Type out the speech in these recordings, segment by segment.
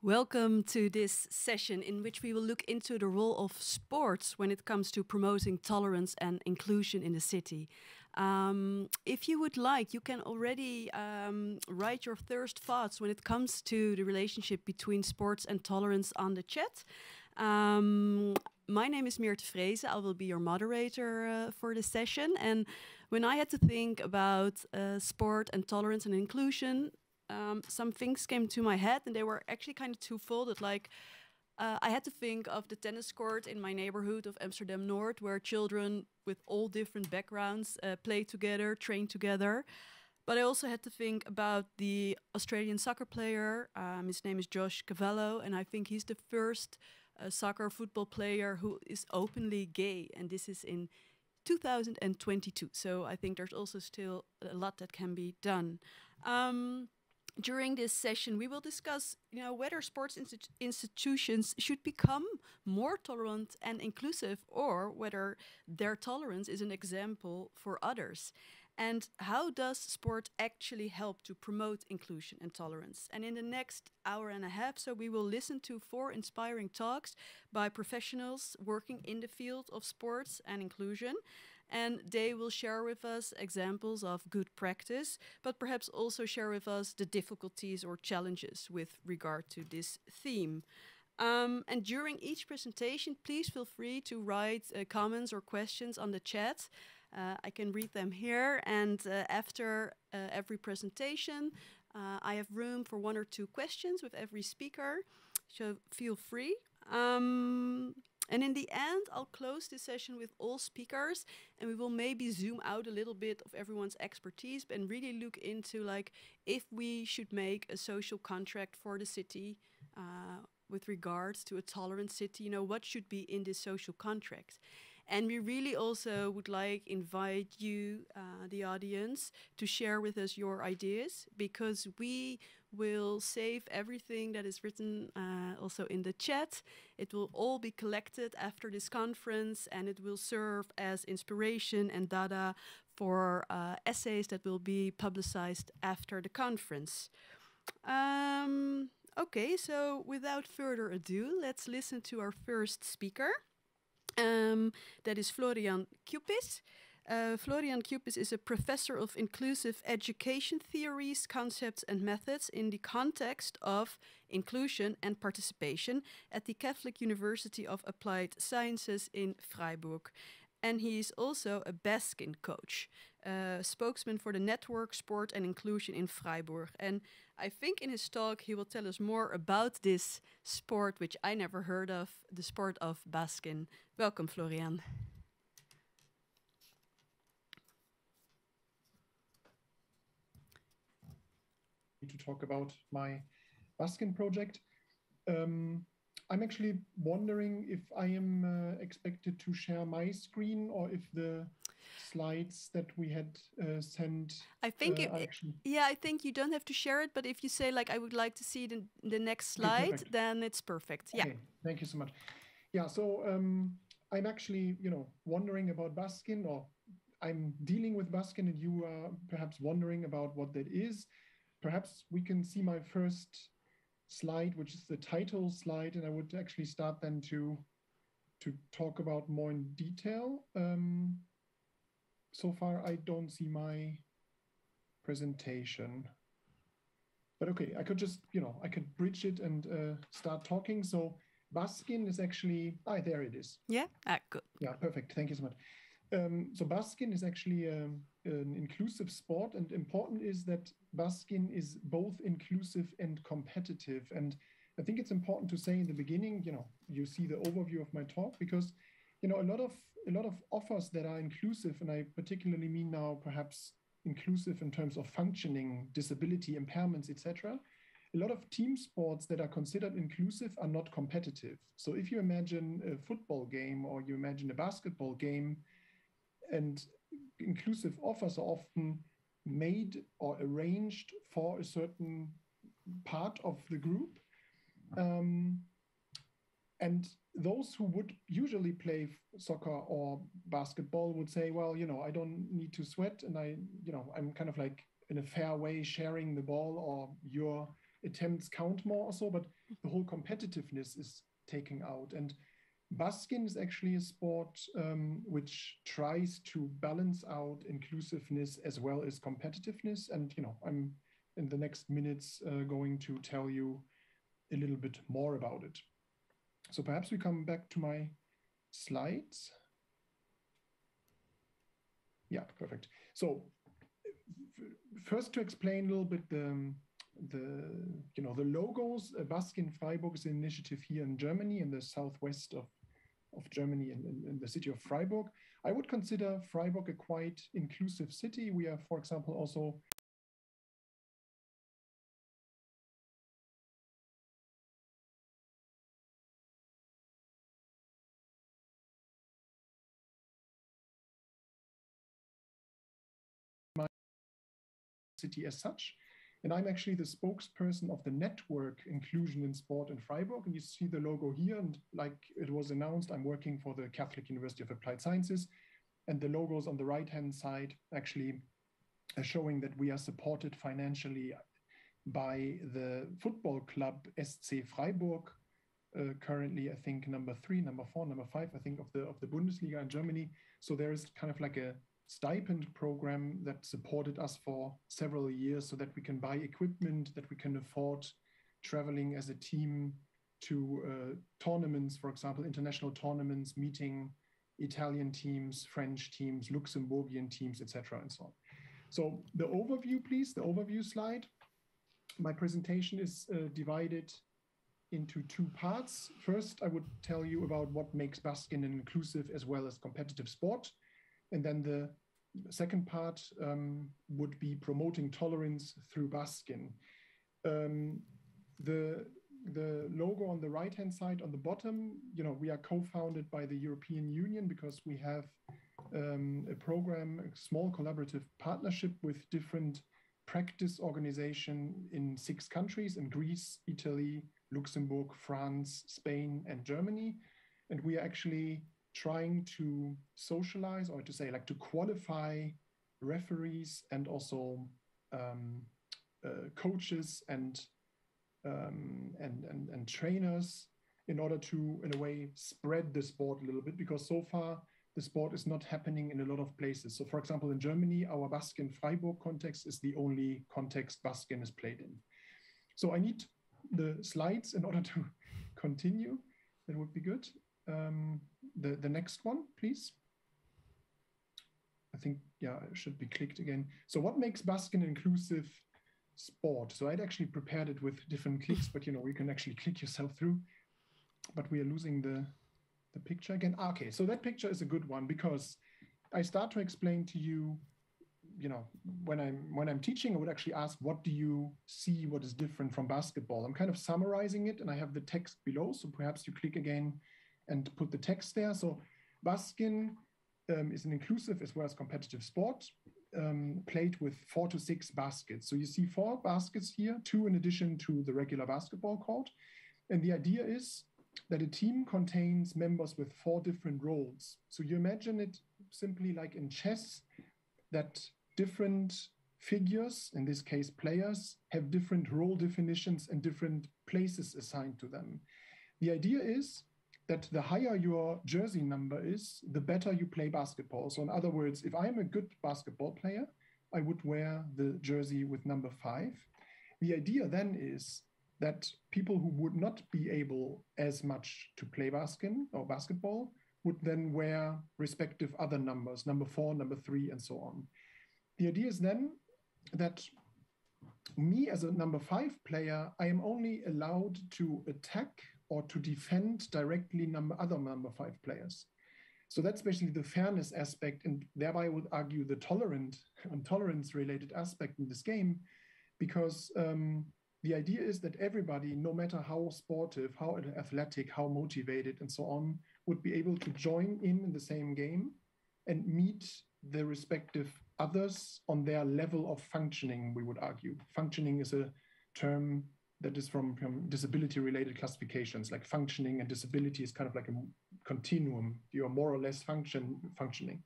Welcome to this session in which we will look into the role of sports when it comes to promoting tolerance and inclusion in the city. If you would like, you can already write your first thoughts when it comes to the relationship between sports and tolerance on the chat. My name is Meerte Vreese. I will be your moderator for this session. And when I had to think about sport and tolerance and inclusion, some things came to my head, and they were actually kind of twofold. Like, I had to think of the tennis court in my neighborhood of Amsterdam North, where children with all different backgrounds play together, train together. But I also had to think about the Australian soccer player. His name is Josh Cavallo, and I think he's the first soccer football player who is openly gay, and this is in 2022. So I think there's also still a lot that can be done. During this session, we will discuss, whether sports institutions should become more tolerant and inclusive, or whether their tolerance is an example for others. And how does sport actually help to promote inclusion and tolerance? And in the next hour and a half, so we will listen to 4 inspiring talks by professionals working in the field of sports and inclusion. And they will share with us examples of good practice, but perhaps also share with us the difficulties or challenges with regard to this theme. And during each presentation, please feel free to write comments or questions on the chat. I can read them here, and after every presentation, I have room for 1 or 2 questions with every speaker, so feel free. And in the end, I'll close this session with all speakers, and we will maybe zoom out a little bit of everyone's expertise and really look into, like, if we should make a social contract for the city with regards to a tolerant city, what should be in this social contract. And we really also would invite you, the audience, to share with us your ideas, because we will save everything that is written also in the chat. It will all be collected after this conference, and it will serve as inspiration and data for essays that will be publicized after the conference. Okay, so without further ado, let's listen to our first speaker. That is Florian Cupis. Florian Cupis is a professor of inclusive education theories, concepts, and methods in the context of inclusion and participation at the Catholic University of Applied Sciences in Freiburg. And he is also a Busking coach, spokesman for the network Sport and Inclusion in Freiburg. And I think in his talk he will tell us more about this sport, which I never heard of, the sport of Busking. Welcome, Florian. To talk about my Busking project. I'm actually wondering if I am expected to share my screen, or if the slides that we had sent. I think I think you don't have to share it, but if you say, like, I would like to see the next slide, okay, then it's perfect. Okay, yeah. Thank you so much. Yeah, so I'm actually, wondering about Busking, or I'm dealing with Busking, and you are perhaps wondering about what that is. Perhaps we can see my first slide, which is the title slide, and I would actually start then to talk about more in detail. So far, I don't see my presentation, but okay, I could just, I could bridge it and start talking. So Busking is actually, there it is. Yeah, good. Yeah, perfect. Thank you so much. So Busking is actually an inclusive sport, and important is that Busking is both inclusive and competitive. And I think it's important to say in the beginning, you see the overview of my talk, because a lot of offers that are inclusive, and I particularly mean now perhaps inclusive in terms of functioning, disability, impairments, etc. A lot of team sports that are considered inclusive are not competitive. So if you imagine a football game, or you imagine a basketball game, and inclusive offers are often made or arranged for a certain part of the group. And those who would usually play soccer or basketball would say, well, I don't need to sweat, and I'm kind of like in a fair way sharing the ball, or you're attempts count more also, but the whole competitiveness is taken out. And Busking is actually a sport which tries to balance out inclusiveness as well as competitiveness. And, I'm in the next minutes going to tell you a little bit more about it. So perhaps we come back to my slides. Yeah, perfect. So first to explain a little bit the logos. Busking Freiburg is an initiative here in Germany, in the southwest of Germany, in the city of Freiburg. I would consider Freiburg a quite inclusive city. We are, for example, also city as such. And I'm actually the spokesperson of the network Inclusion in Sport in Freiburg. And you see the logo here. And like it was announced, I'm working for the Catholic University of Applied Sciences. And the logos on the right-hand side actually are showing that we are supported financially by the football club SC Freiburg, currently, I think, number 3, number 4, number 5, I think, of the Bundesliga in Germany. So there is kind of like a stipend program that supported us for several years so that we can buy equipment, that we can afford traveling as a team to tournaments, for example, international tournaments, meeting Italian teams, French teams, Luxembourgian teams, etc., and so on. So the overview, please, the overview slide. My presentation is divided into 2 parts. First, I would tell you about what makes Busking an inclusive as well as competitive sport. And then the second part would be promoting tolerance through Busking. The logo on the right-hand side on the bottom, we are co-founded by the European Union because we have a program, a small collaborative partnership with different practice organizations in 6 countries, in Greece, Italy, Luxembourg, France, Spain, and Germany. And we are actually trying to socialize, or to say, like, to qualify referees and also coaches and trainers in order to, in a way, spread the sport a little bit, because so far the sport is not happening in a lot of places. So, for example, in Germany, our Busking Freiburg context is the only context Busking is played in. So I need the slides in order to continue. That would be good. The next one, please. I think, yeah, it should be clicked again. So what makes Busking inclusive sport? So I'd actually prepared it with different clicks, but you can actually click yourself through. But we are losing the picture again. Okay, so that picture is a good one because I start to explain to you, when I'm teaching, I would actually ask, what do you see what is different from basketball? I'm kind of summarizing it, and I have the text below, so perhaps you click again and put the text there. So Busking is an inclusive as well as competitive sport, played with 4 to 6 baskets. So you see 4 baskets here, 2 in addition to the regular basketball court. And the idea is that a team contains members with 4 different roles. So you imagine it simply like in chess, that different figures, in this case players, have different role definitions and different places assigned to them. The idea is that the higher your jersey number is, the better you play basketball. So in other words, if I'm a good basketball player, I would wear the jersey with number 5. The idea then is that people who would not be able as much to play basketball would then wear respective other numbers, number 4, number 3, and so on. The idea is then that me as a number 5 player, I am only allowed to attack or to defend directly other number 5 players. So that's basically the fairness aspect, and thereby I would argue the tolerance-related aspect in this game, because the idea is that everybody, no matter how sportive, how athletic, how motivated, and so on, would be able to join in the same game and meet the respective others on their level of functioning, we would argue. Functioning is a term that is from disability-related classifications, like functioning and disability is kind of like a continuum. You are more or less functioning.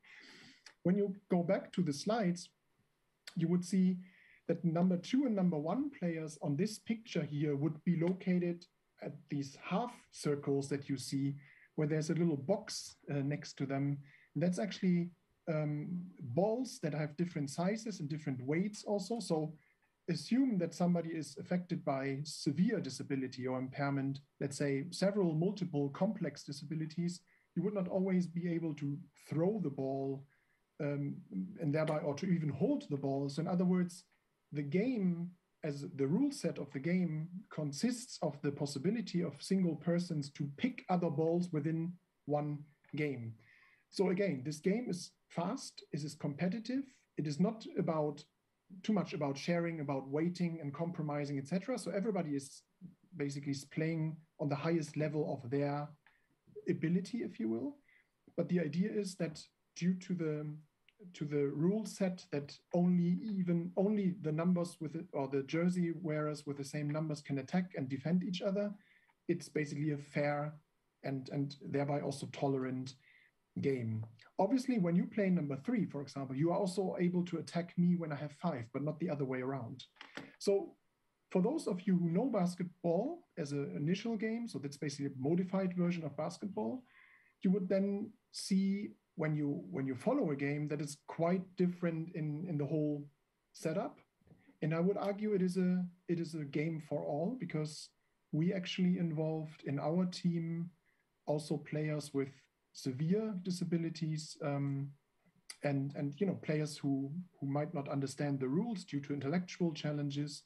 When you go back to the slides, you would see that number 2 and number 1 players on this picture here would be located at these half circles that you see, where there's a little box next to them. And that's actually balls that have different sizes and different weights also. So assume that somebody is affected by severe disability or impairment, let's say multiple complex disabilities, you would not always be able to throw the ball and thereby, or to even hold the ball. So in other words, the game, as the rule set of the game, consists of the possibility of single persons to pick other balls within one game. So again, this game is fast, it is competitive, it is not too much about sharing, about waiting and compromising, etc. So everybody is basically playing on the highest level of their ability, if you will. But the idea is that due to the rule set that only the numbers with it, or the jersey wearers with the same numbers can attack and defend each other, it's basically a fair and thereby also tolerant game. Obviously, when you play number 3, for example, you are also able to attack me when I have 5, but not the other way around. So for those of you who know basketball as an initial game, so that's basically a modified version of basketball, you would then see when you follow a game that is quite different in the whole setup. And I would argue it is a game for all, because we actually involved in our team also players with severe disabilities and players who might not understand the rules due to intellectual challenges.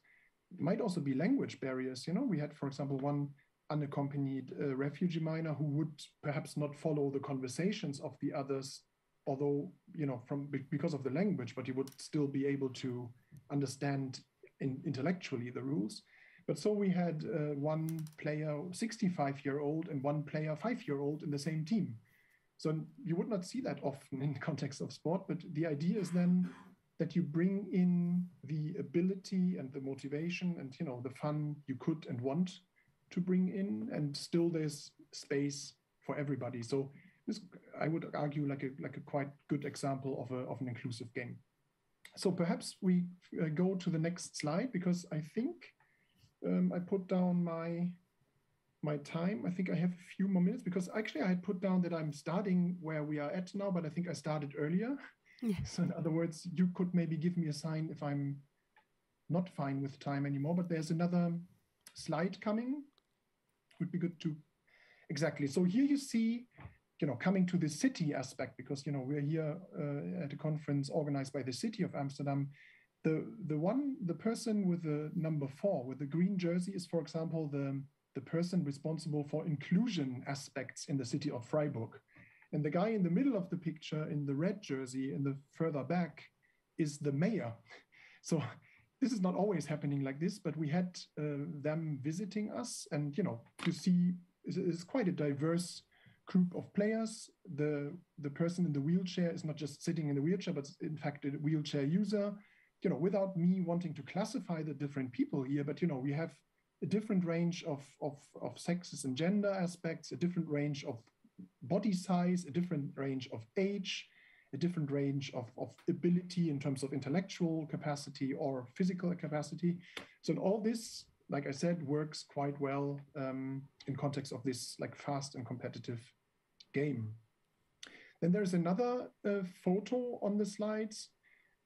It might also be language barriers. We had, for example, one unaccompanied refugee minor who would perhaps not follow the conversations of the others, although because of the language, but he would still be able to understand intellectually the rules. But so we had one player 65-year-old and one player 5-year-old in the same team. So you would not see that often in the context of sport, but the idea is then that you bring in the ability and the motivation and the fun you could and want to bring in, and still there's space for everybody. So this, I would argue, like a quite good example of an inclusive game. So perhaps we go to the next slide, because I think I put down my time. I think I have a few more minutes, because actually I had put down that I'm starting where we are at now, but I think I started earlier. Yes. So in other words, you could maybe give me a sign if I'm not fine with time anymore, but there's another slide coming. Would be good to, exactly. So here you see, coming to the city aspect, because, we're here at a conference organized by the city of Amsterdam. The person with the number 4, with the green jersey, is, for example, the person responsible for inclusion aspects in the city of Freiburg. And the guy in the middle of the picture in the red jersey in the further back is the mayor. So this is not always happening like this, but we had them visiting us, and to see it's quite a diverse group of players. The person in the wheelchair is not just sitting in the wheelchair, but in fact a wheelchair user. Without me wanting to classify the different people here, but we have a different range of sexes and gender aspects, a different range of body size, a different range of age, a different range of ability in terms of intellectual capacity or physical capacity. So all this, like I said, works quite well in context of this fast and competitive game. Then there's another photo on the slides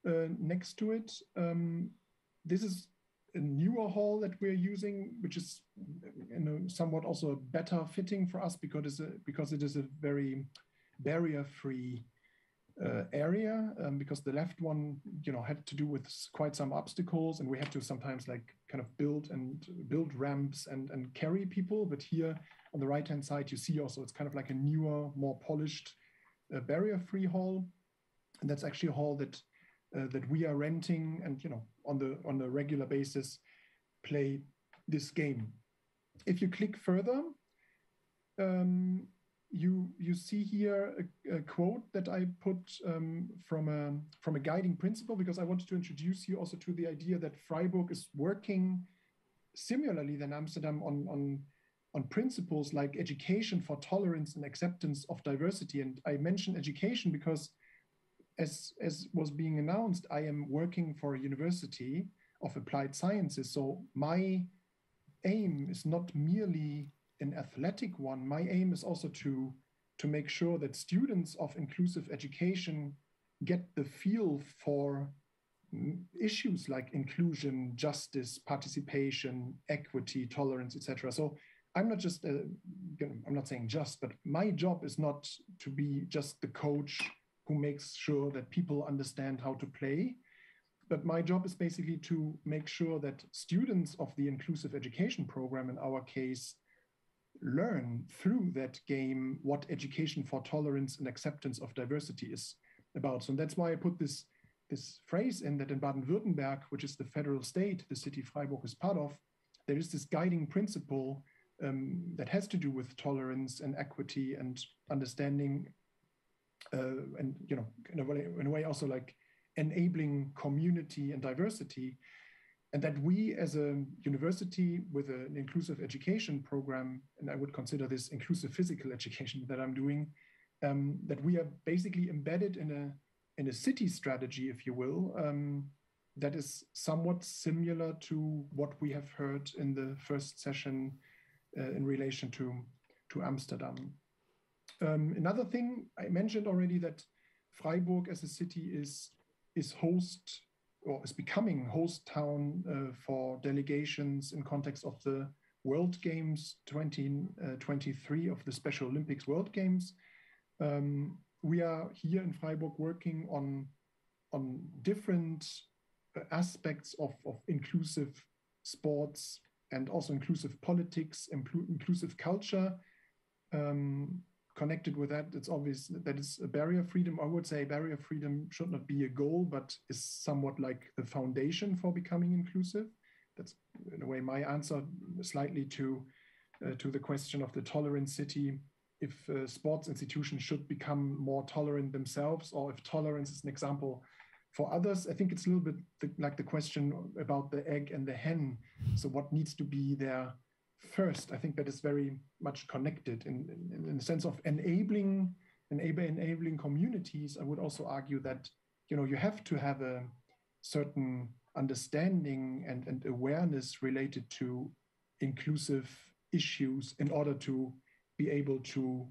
next to it. This is a newer hall that we're using, which is somewhat also better fitting for us because it is a very barrier-free area, because the left one had to do with quite some obstacles, and we had to sometimes kind of build ramps and carry people. But here on the right hand side you see also it's kind of like a newer, more polished barrier-free hall, and that's actually a hall that we are renting and on a regular basis play this game. If you click further, you see here a quote that I put from a guiding principle, because I wanted to introduce you also to the idea that Freiburg is working similarly than Amsterdam on principles like education for tolerance and acceptance of diversity. And I mention education because, as was being announced, I am working for a university of applied sciences. So my aim is not merely an athletic one. My aim is also to make sure that students of inclusive education get the feel for issues like inclusion, justice, participation, equity, tolerance, etc. So I'm not just, I'm not saying just, but my job is not to be just the coach who makes sure that people understand how to play, but my job is basically to make sure that students of the inclusive education program, in our case, learn through that game what education for tolerance and acceptance of diversity is about. So that's why I put this phrase in that in Baden-Württemberg, which is the federal state the city Freiburg is part of, there is this guiding principle that has to do with tolerance and equity and understanding, and in a way also like enabling community and diversity, and that we as a university with an inclusive education program, and I would consider this inclusive physical education that I'm doing, that we are basically embedded in a city strategy, if you will, that is somewhat similar to what we have heard in the first session in relation to Amsterdam. Another thing I mentioned already, that Freiburg as a city is host, or is becoming host town for delegations in context of the World Games 2023 of the Special Olympics World Games. We are here in Freiburg working on different aspects of inclusive sports and also inclusive politics, inclusive culture. Connected with that, it's obvious that it's a barrier freedom. I would say barrier freedom should not be a goal, but is somewhat like the foundation for becoming inclusive. That's in a way my answer slightly to the question of the tolerant city. If sports institutions should become more tolerant themselves, or if tolerance is an example for others. I think it's a little bit like the question about the egg and the hen. So what needs to be there first? I think that is very much connected in the sense of enabling communities. I would also argue that, you have to have a certain understanding and awareness related to inclusive issues in order to be able to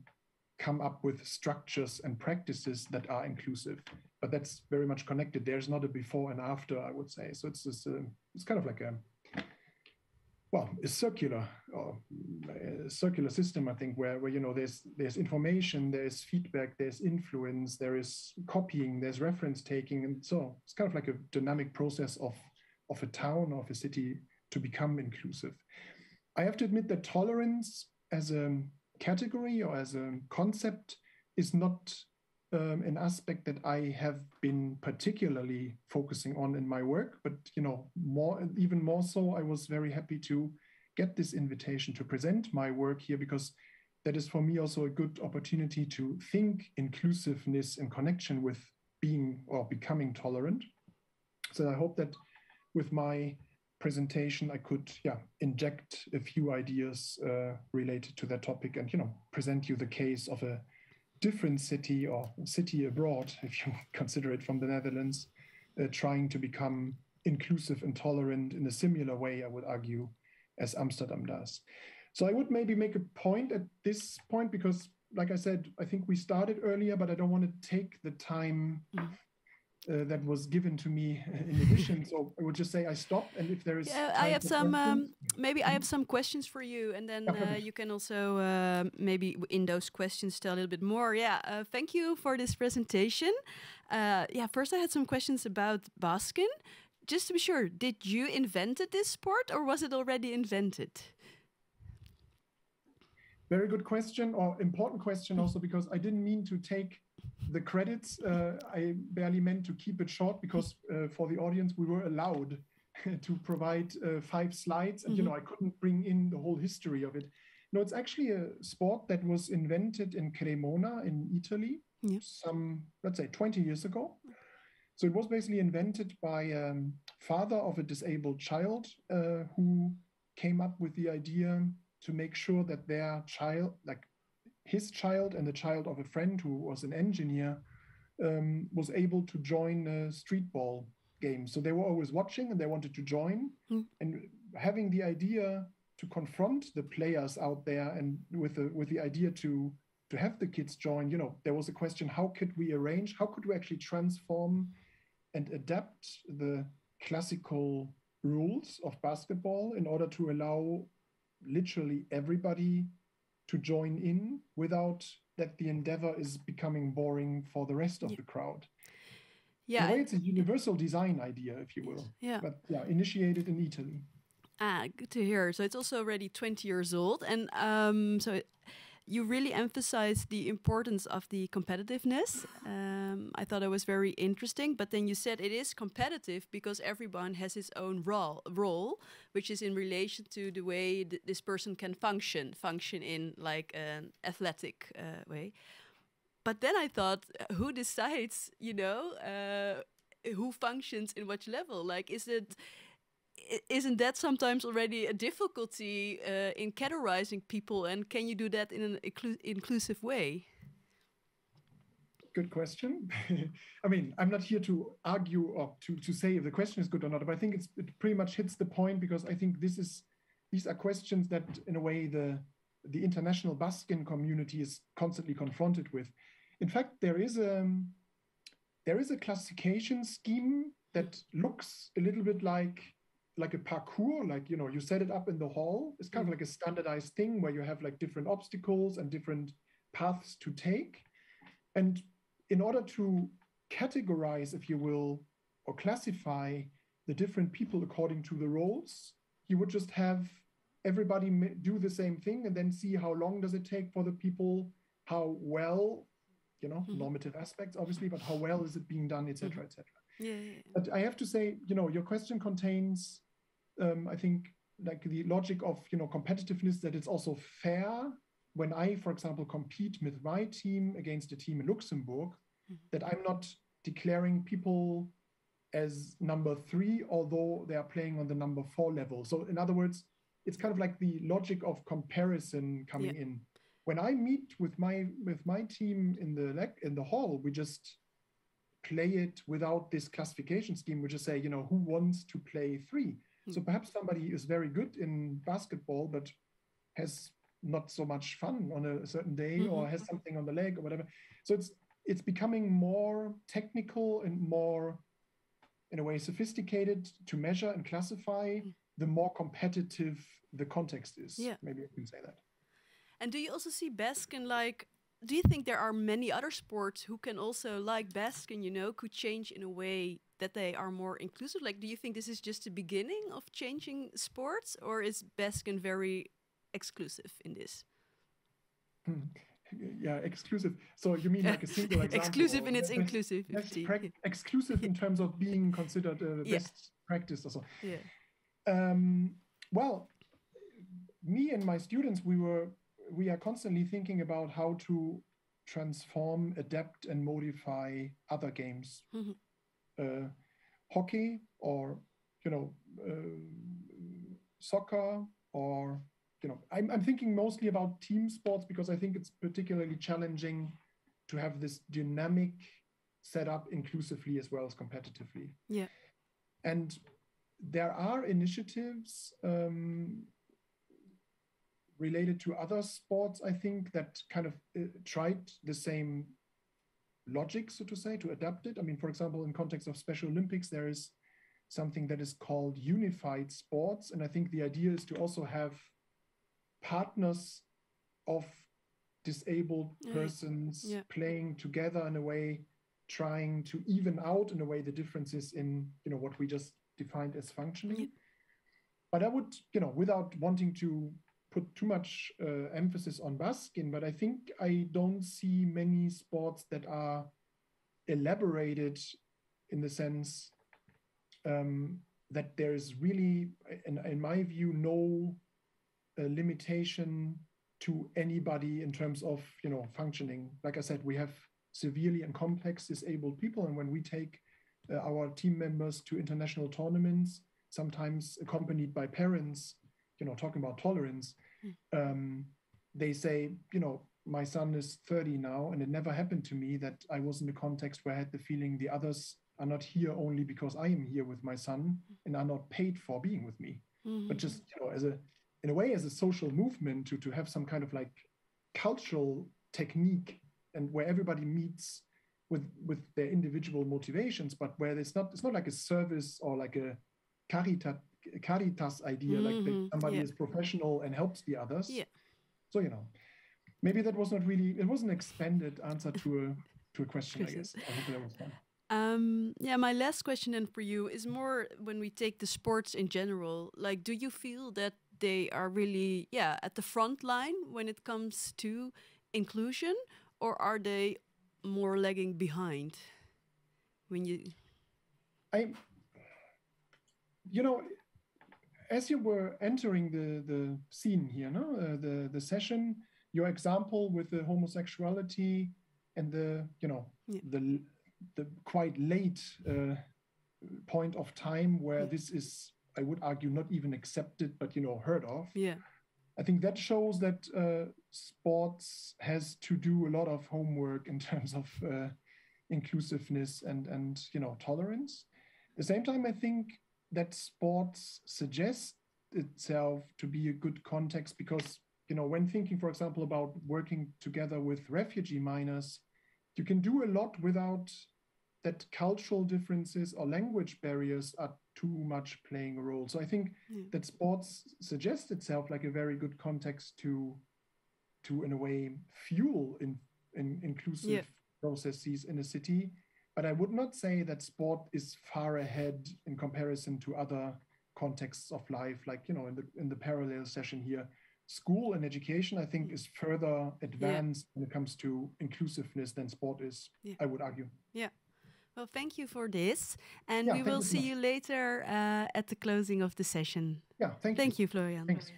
come up with structures and practices that are inclusive. But that's very much connected. There's not a before and after, I would say. So it's kind of like a circular system, I think, where there's information, there's feedback, there's influence, there is copying, there's reference taking, and so it's kind of like a dynamic process of a town, of a city to become inclusive. I have to admit that tolerance as a category or as a concept is not an aspect that I have been particularly focusing on in my work, but even more so, I was very happy to get this invitation to present my work here, because that is for me also a good opportunity to think inclusiveness in connection with being or becoming tolerant. So I hope that with my presentation, I could inject a few ideas related to that topic and present you the case of a different city or city abroad, if you consider it from the Netherlands, trying to become inclusive and tolerant in a similar way, I would argue, as Amsterdam does. So I would maybe make a point at this point, because like I said, I think we started earlier, but I don't want to take the time that was given to me in addition. So I would just say I stop, and if there is I have some maybe I have some questions for you, and then you can also maybe in those questions tell a little bit more. Thank you for this presentation. First I had some questions about Busking. Just to be sure, did you invented this sport, or was it already invented? Very good question, or important question also, because I didn't mean to take the credits. I barely meant to keep it short, because for the audience, we were allowed to provide 5 slides, and I couldn't bring in the whole history of it. No, it's actually a sport that was invented in Cremona in Italy, some, let's say, 20 years ago. So it was basically invented by a father of a disabled child who came up with the idea to make sure that their child, like his child and the child of a friend who was an engineer, was able to join a street ball games. So they were always watching and they wanted to join. And having the idea to confront the players out there and with the idea to have the kids join, there was a question, how could we actually transform and adapt the classical rules of basketball in order to allow literally everybody to join in without that the endeavor is becoming boring for the rest of the crowd. In a way, it's a universal design idea, if you will. Yeah. But initiated in Italy. Good to hear. So it's also already 20 years old. And so you really emphasize the importance of the competitiveness. I thought it was very interesting. But then you said it is competitive because everyone has his own role, which is in relation to the way this person can function in like an athletic way. But then I thought, who decides, who functions in which level? Like, isn't that sometimes already a difficulty in categorizing people? And can you do that in an inclusive way? Good question. I mean, I'm not here to argue or to say if the question is good or not, but I think it pretty much hits the point, because I think these are questions that, in a way, the international Busking community is constantly confronted with. In fact, there is a classification scheme that looks a little bit like a parkour, like, you set it up in the hall. It's kind of like a standardized thing where you have like different obstacles and different paths to take. And in order to categorize, if you will, or classify the different people according to the roles, you would just have everybody do the same thing and then see how long does it take for the people, how well, normative aspects, obviously, but how well is it being done, etc., etc. But I have to say, your question contains, I think, like the logic of, competitiveness, that it's also fair when I, for example, compete with my team against a team in Luxembourg, that I'm not declaring people as number 3, although they are playing on the number 4 level. So in other words, it's kind of like the logic of comparison coming in. When I meet with my team in the hall, we just play it without this classification scheme. We just say, who wants to play 3? So perhaps somebody is very good in basketball, but has not so much fun on a certain day, or has something on the leg or whatever. So it's becoming more technical and more, in a way, sophisticated to measure and classify, the more competitive the context is. Maybe I can say that. And do you also see Baskin do you think there are many other sports who can also, like Baskin, could change in a way that they are more inclusive? Like, do you think this is just the beginning of changing sports, or is Baskin very exclusive in this? Yeah, exclusive. So you mean like a single example? Exclusive in its inclusive. Exclusive in terms of being considered best practice or so. Well, me and my students, we are constantly thinking about how to transform, adapt, and modify other games. Hockey, or soccer, or I'm thinking mostly about team sports, because I think it's particularly challenging to have this dynamic set up inclusively as well as competitively. And there are initiatives related to other sports, I think, that kind of tried the same logic, so to say, to adapt it. I mean, for example, in context of Special Olympics, there is something that is called unified sports. And I think the idea is to also have partners of disabled persons playing together in a way, trying to even out in a way the differences in, what we just defined as functioning. But I would, without wanting to put too much emphasis on Busking, but I think I don't see many sports that are elaborated in the sense that there is really, in my view, no limitation to anybody in terms of, functioning. Like I said, we have severely and complex disabled people, and when we take our team members to international tournaments, sometimes accompanied by parents, talking about tolerance, they say, my son is 30 now, and it never happened to me that I was in a context where I had the feeling the others are not here only because I am here with my son and are not paid for being with me, but just, in a way, as a social movement to have some kind of like cultural technique, and where everybody meets with their individual motivations, but where it's not like a service or like a caritas idea, like that somebody is professional and helps the others. Yeah. So, maybe that was not really, it was an expanded answer to a question, I guess. I hope that was fun. My last question then for you is more when we take the sports in general, like, do you feel that they are really, at the front line when it comes to inclusion, or are they more lagging behind? When as you were entering the scene here, the session, your example with the homosexuality and the quite late point of time where this is, I would argue, not even accepted, but heard of. Yeah. I think that shows that sports has to do a lot of homework in terms of inclusiveness and tolerance. At the same time, I think that sports suggests itself to be a good context because, when thinking, for example, about working together with refugee minors, you can do a lot without that cultural differences or language barriers are too much playing a role. So I think that sports suggests itself like a very good context to in a way, fuel in inclusive processes in a city. But I would not say that sport is far ahead in comparison to other contexts of life, like, in the parallel session here. School and education, I think, is further advanced when it comes to inclusiveness than sport is, I would argue. Yeah. Well, thank you for this. And we will see you later at the closing of the session. Yeah, thank you, Florian. Thanks.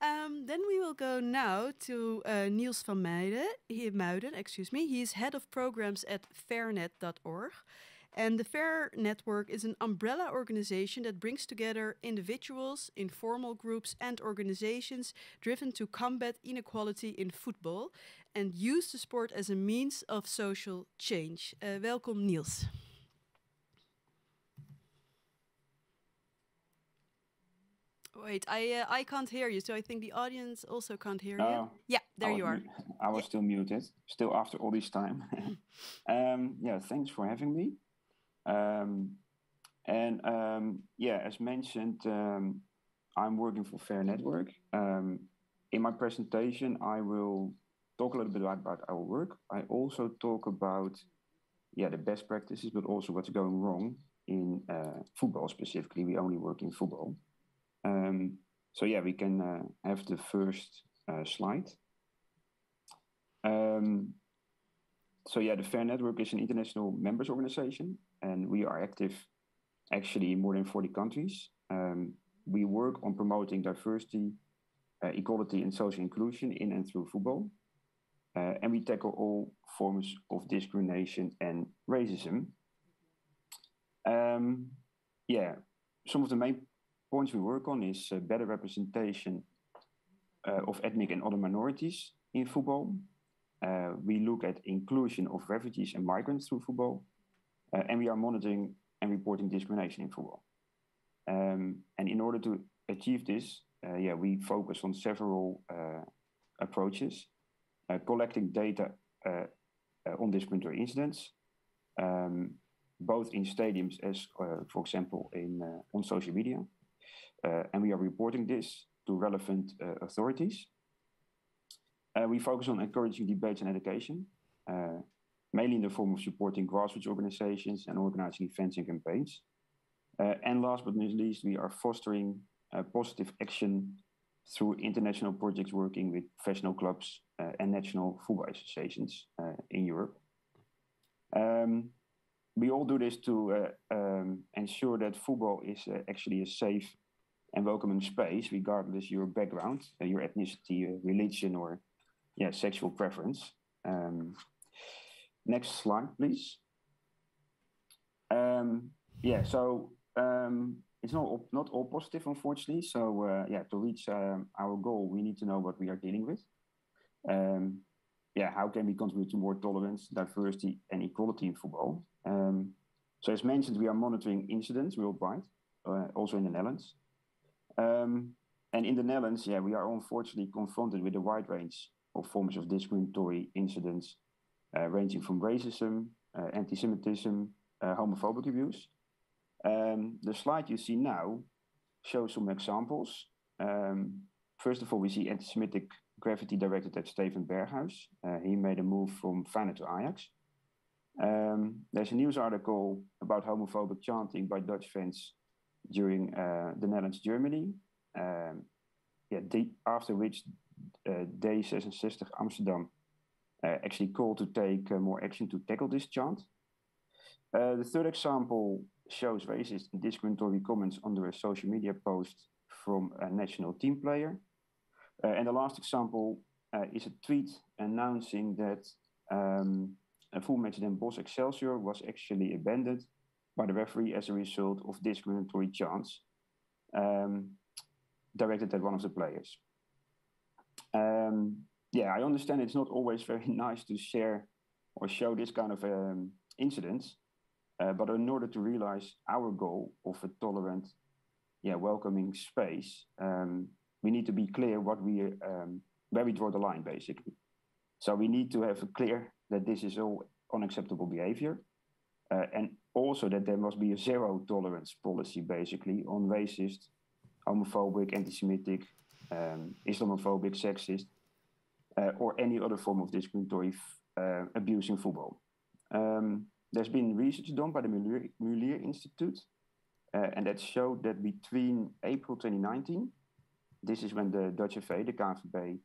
Then we will go now to Niels van Muiden, excuse me. He is head of programs at fairnet.org. And the FAIR Network is an umbrella organization that brings together individuals, informal groups and organizations driven to combat inequality in football and use the sport as a means of social change. Welkom, Niels. Wait, I can't hear you, so I think the audience also can't hear you. Yeah, there you are. I was still muted, still after all this time. Thanks for having me. As mentioned, I'm working for FAIR Network. In my presentation, I will talk a little bit about our work. I also talk about the best practices, but also what's going wrong in football specifically. We only work in football. We can have the first slide. The FAIR Network is an international members organization, and we are active actually in more than 40 countries. We work on promoting diversity, equality, and social inclusion in and through football. And we tackle all forms of discrimination and racism. Some of the main points we work on is better representation of ethnic and other minorities in football. We look at inclusion of refugees and migrants through football. And we are monitoring and reporting discrimination in football. And in order to achieve this, we focus on several approaches, collecting data on discriminatory incidents, both in stadiums as, for example, on social media. And we are reporting this to relevant authorities. We focus on encouraging debates and education, mainly in the form of supporting grassroots organizations and organizing events and campaigns. And last but not least, we are fostering positive action through international projects working with professional clubs and national football associations in Europe. We all do this to ensure that football is actually a safe and welcoming space, regardless your background, your ethnicity, religion, or sexual preference. Next slide, please. It's not all positive, unfortunately. So to reach our goal, we need to know what we are dealing with. How can we contribute to more tolerance, diversity, and equality in football? So as mentioned, we are monitoring incidents worldwide, also in the Netherlands. And in the Netherlands, we are unfortunately confronted with a wide range of forms of discriminatory incidents, ranging from racism, anti-Semitism, homophobic abuse. The slide you see now shows some examples. First of all, we see anti-Semitic graffiti directed at Steven Berghuis. He made a move from Feyenoord to Ajax. There's a news article about homophobic chanting by Dutch fans during the Netherlands-Germany. After which D66 Amsterdam actually called to take more action to tackle this chant. The third example shows racist and discriminatory comments under a social media post from a national team player. And the last example is a tweet announcing that a full match Den Bosch Excelsior was actually abandoned by the referee as a result of discriminatory chants directed at one of the players. I understand it's not always very nice to share or show this kind of incidents, but in order to realize our goal of a tolerant, welcoming space, we need to be clear where we draw the line, basically. So we need to have a clear that this is all unacceptable behavior, and also that there must be a zero tolerance policy, basically, on racist, homophobic, anti-Semitic, Islamophobic, sexist, or any other form of discriminatory abuse in football. There's been research done by the Mulier Institute, and that showed that between April 2019, this is when the Dutch FA, the KNVB,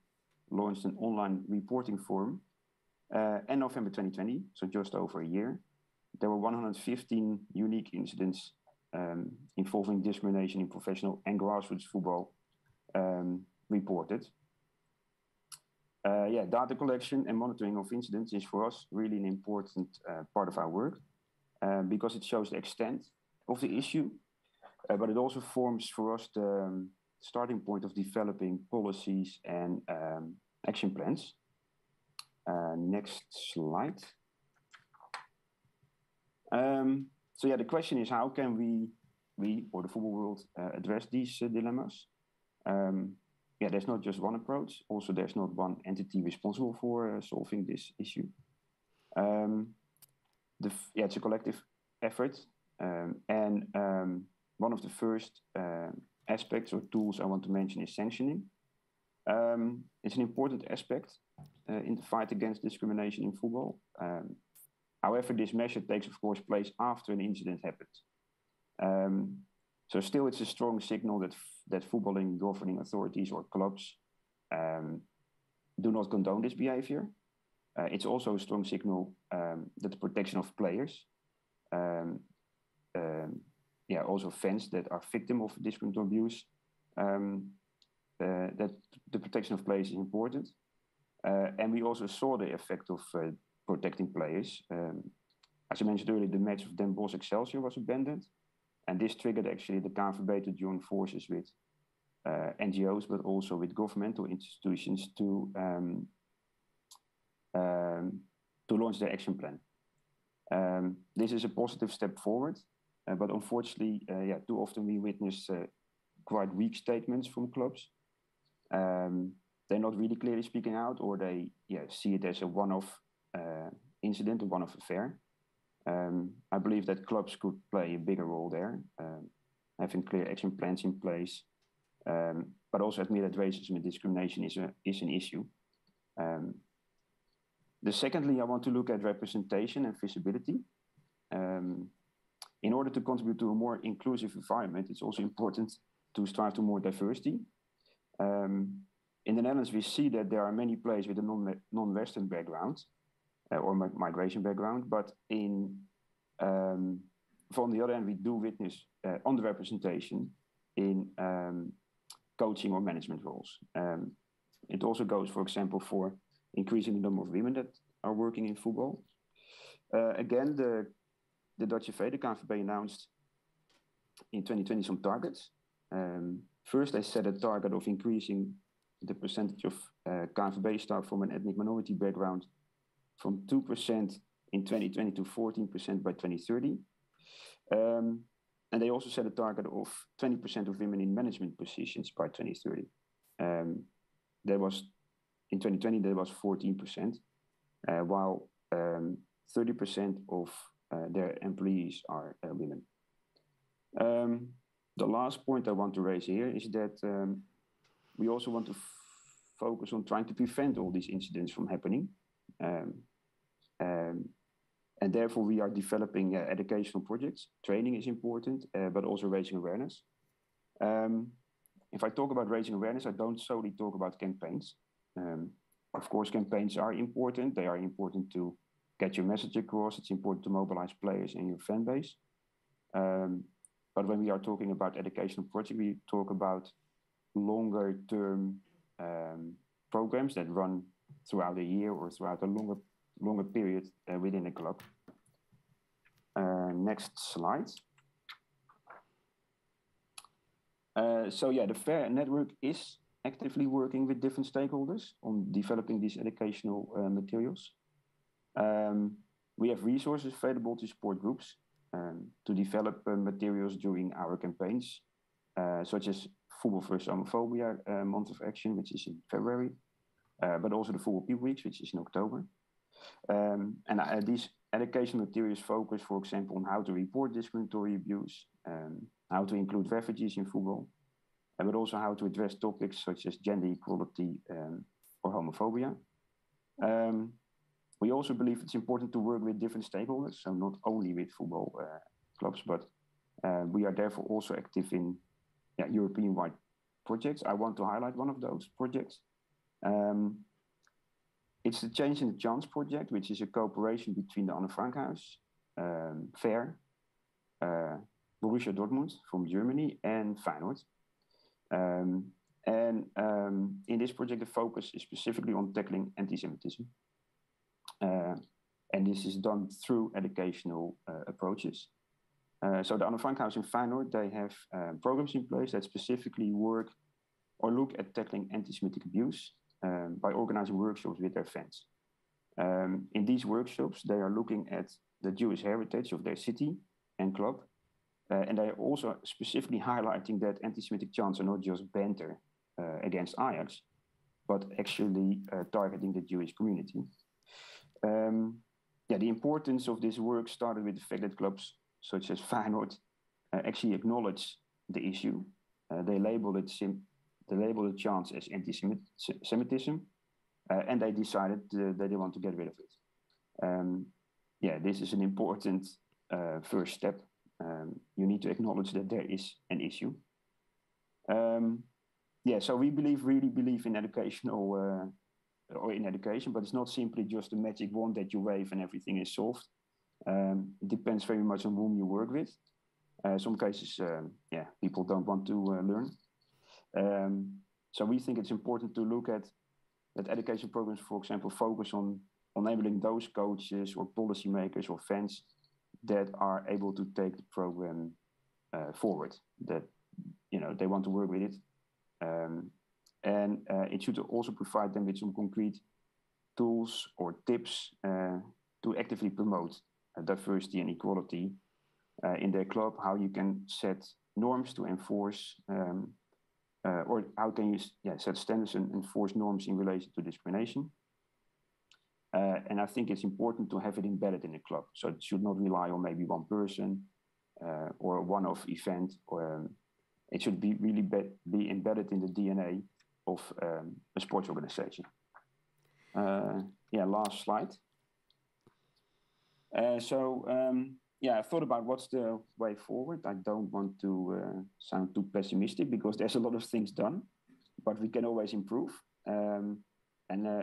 launched an online reporting forum, and November 2020, so just over a year, there were 115 unique incidents involving discrimination in professional and grassroots football reported. Data collection and monitoring of incidents is for us really an important part of our work because it shows the extent of the issue, but it also forms for us the starting point of developing policies and action plans. Next slide. The question is, how can we or the football world address these dilemmas? There's not just one approach. Also, there's not one entity responsible for solving this issue. It's a collective effort. And one of the first aspects or tools I want to mention is sanctioning. It's an important aspect in the fight against discrimination in football. However, this measure takes, of course, place after an incident happened. So still, it's a strong signal that footballing governing authorities or clubs do not condone this behavior. It's also a strong signal that the protection of players, also fans that are victim of discriminatory abuse, that the protection of players is important. And we also saw the effect of protecting players. As I mentioned earlier, the match of Den Bosch Excelsior was abandoned. And this triggered actually the KNVB to join forces with NGOs, but also with governmental institutions to launch their action plan. This is a positive step forward, but unfortunately, too often we witness quite weak statements from clubs. They're not really clearly speaking out, or they see it as a one-off incident, a one-off affair. I believe that clubs could play a bigger role there, having clear action plans in place, but also admit that racism and discrimination is an issue. Secondly, I want to look at representation and visibility. In order to contribute to a more inclusive environment, it's also important to strive to more diversity. In the Netherlands, we see that there are many players with a non-Western background, or migration background, but from the other hand, we do witness underrepresentation in coaching or management roles. It also goes, for example, for increasing the number of women that are working in football. Again, the Dutch FA, the KNVB, announced in 2020 some targets. First, they set a target of increasing the percentage of KNVB staff from an ethnic minority background from 2% in 2020 to 14% by 2030. And they also set a target of 20% of women in management positions by 2030. There was, in 2020, there was 14%, while 30% of their employees are women. The last point I want to raise here is that we also want to focus on trying to prevent all these incidents from happening. And therefore, we are developing educational projects. Training is important, but also raising awareness. If I talk about raising awareness, I don't solely talk about campaigns. Of course, campaigns are important. They are important to get your message across. It's important to mobilize players in your fan base. But when we are talking about educational projects, we talk about longer term programs that run throughout a year or throughout a longer period within a club. Next slide. So yeah, the FAIR network is actively working with different stakeholders on developing these educational materials. We have resources available to support groups to develop materials during our campaigns, such as Football vs. Homophobia month of action, which is in February, but also the Football People Weeks, which is in October. And these education materials focus, for example, on how to report discriminatory abuse, how to include refugees in football, but also how to address topics such as gender equality or homophobia. We also believe it's important to work with different stakeholders, so not only with football clubs, but we are therefore also active in European-wide projects. I want to highlight one of those projects. It's the Change in the Chance project, which is a cooperation between the Anne Frankhuis, FAIR, Borussia Dortmund from Germany, and Feyenoord. In this project, the focus is specifically on tackling anti-Semitism. And this is done through educational approaches. So the Anne Frankhuis and Feyenoord, they have programs in place that specifically work or look at tackling anti-Semitic abuse by organizing workshops with their fans. In these workshops, they are looking at the Jewish heritage of their city and club. And they are also specifically highlighting that anti-Semitic chants are not just banter against Ajax, but actually targeting the Jewish community. The importance of this work started with the fact that clubs such as Feyenoord actually acknowledge the issue. They label the chants as anti-Semitism, and they decided that they want to get rid of it. This is an important first step. You need to acknowledge that there is an issue. So we really believe in educational or in education, but it's not simply just a magic wand that you wave and everything is solved. It depends very much on whom you work with. Some cases, people don't want to learn. So we think it's important to look at that education programs, for example, focus on enabling those coaches or policymakers or fans that are able to take the program forward, that they want to work with it. And it should also provide them with some concrete tools or tips to actively promote diversity and equality in their club, how you can set norms to enforce, or how can you set standards and enforce norms in relation to discrimination. And I think it's important to have it embedded in the club. So it should not rely on maybe one person or a one-off event. It should be really be embedded in the DNA of a sports organization. Last slide. I thought about what's the way forward. I don't want to sound too pessimistic because there's a lot of things done, but we can always improve. And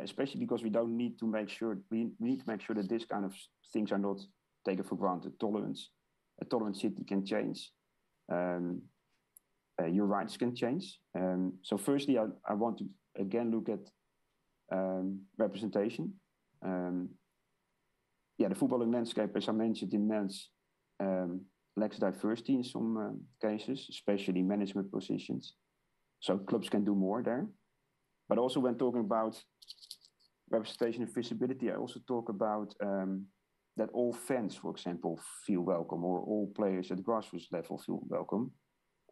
especially because we need to make sure that this kind of things are not taken for granted. A tolerant city can change. Your rights can change. So firstly, I want to again look at representation. The footballing landscape, as I mentioned, in men's lacks diversity in some cases, especially management positions. So clubs can do more there. But also when talking about representation and visibility, I also talk about that all fans, for example, feel welcome, or all players at the grassroots level feel welcome.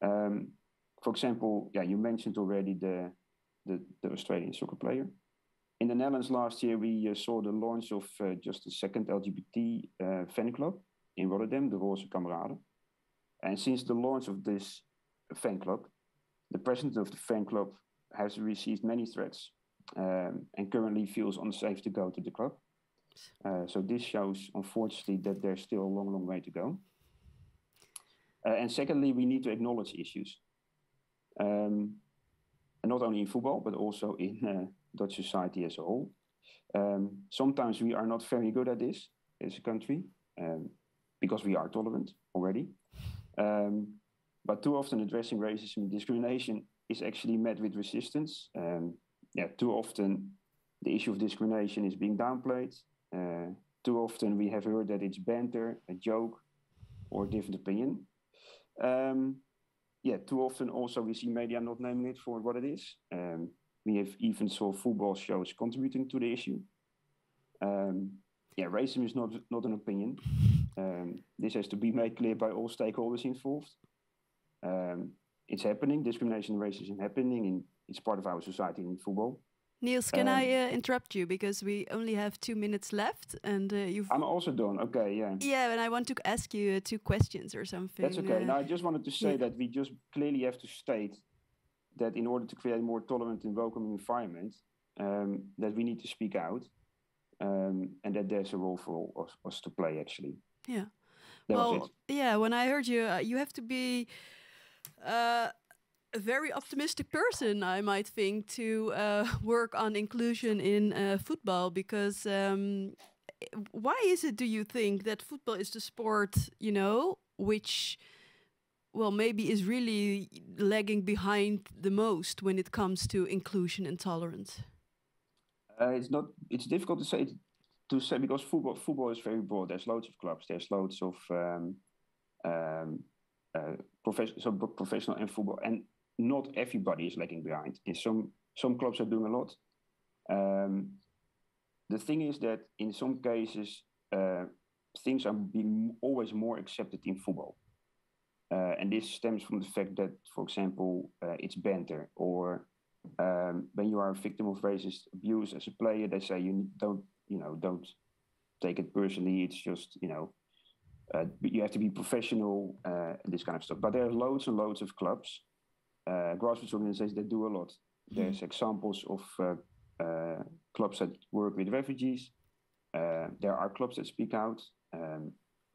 For example, you mentioned already the Australian soccer player. In the Netherlands last year, we saw the launch of just the second LGBT fan club in Rotterdam, the Roze Kameraden. And since the launch of this fan club, the president of the fan club has received many threats and currently feels unsafe to go to the club. So this shows, unfortunately, that there's still a long, long way to go. And secondly, we need to acknowledge issues. And not only in football, but also in Dutch society as a whole. Sometimes we are not very good at this as a country, because we are tolerant already. But too often addressing racism and discrimination is actually met with resistance. Too often the issue of discrimination is being downplayed. Too often we have heard that it's banter, a joke, or a different opinion. Too often also we see media not naming it for what it is. We have even saw football shows contributing to the issue. Racism is not an opinion. This has to be made clear by all stakeholders involved. It's happening, discrimination and racism happening, it's part of our society in football. Niels, can I interrupt you, because we only have 2 minutes left, and I'm also done. Okay, yeah. Yeah, and I want to ask you 2 questions or something. That's okay. Now, I just wanted to say that we just clearly have to state that in order to create a more tolerant and welcoming environment, that we need to speak out, and that there's a role for all us to play, actually. Yeah. That was it. Yeah, when I heard you, you have to be a very optimistic person, I might think, to work on inclusion in football, because why is it, do you think, that football is the sport, which, well, maybe is really lagging behind the most when it comes to inclusion and tolerance? It's difficult to say because football is very broad. There's loads of clubs. There's loads of professional and football, and not everybody is lagging behind. And some clubs are doing a lot. The thing is that in some cases, things are being always more accepted in football. And this stems from the fact that, for example, it's banter, or when you are a victim of racist abuse as a player, they say you don't take it personally. It's just, you have to be professional, and this kind of stuff. But there are loads and loads of clubs, grassroots organizations that do a lot. There's examples of clubs that work with refugees. There are clubs that speak out.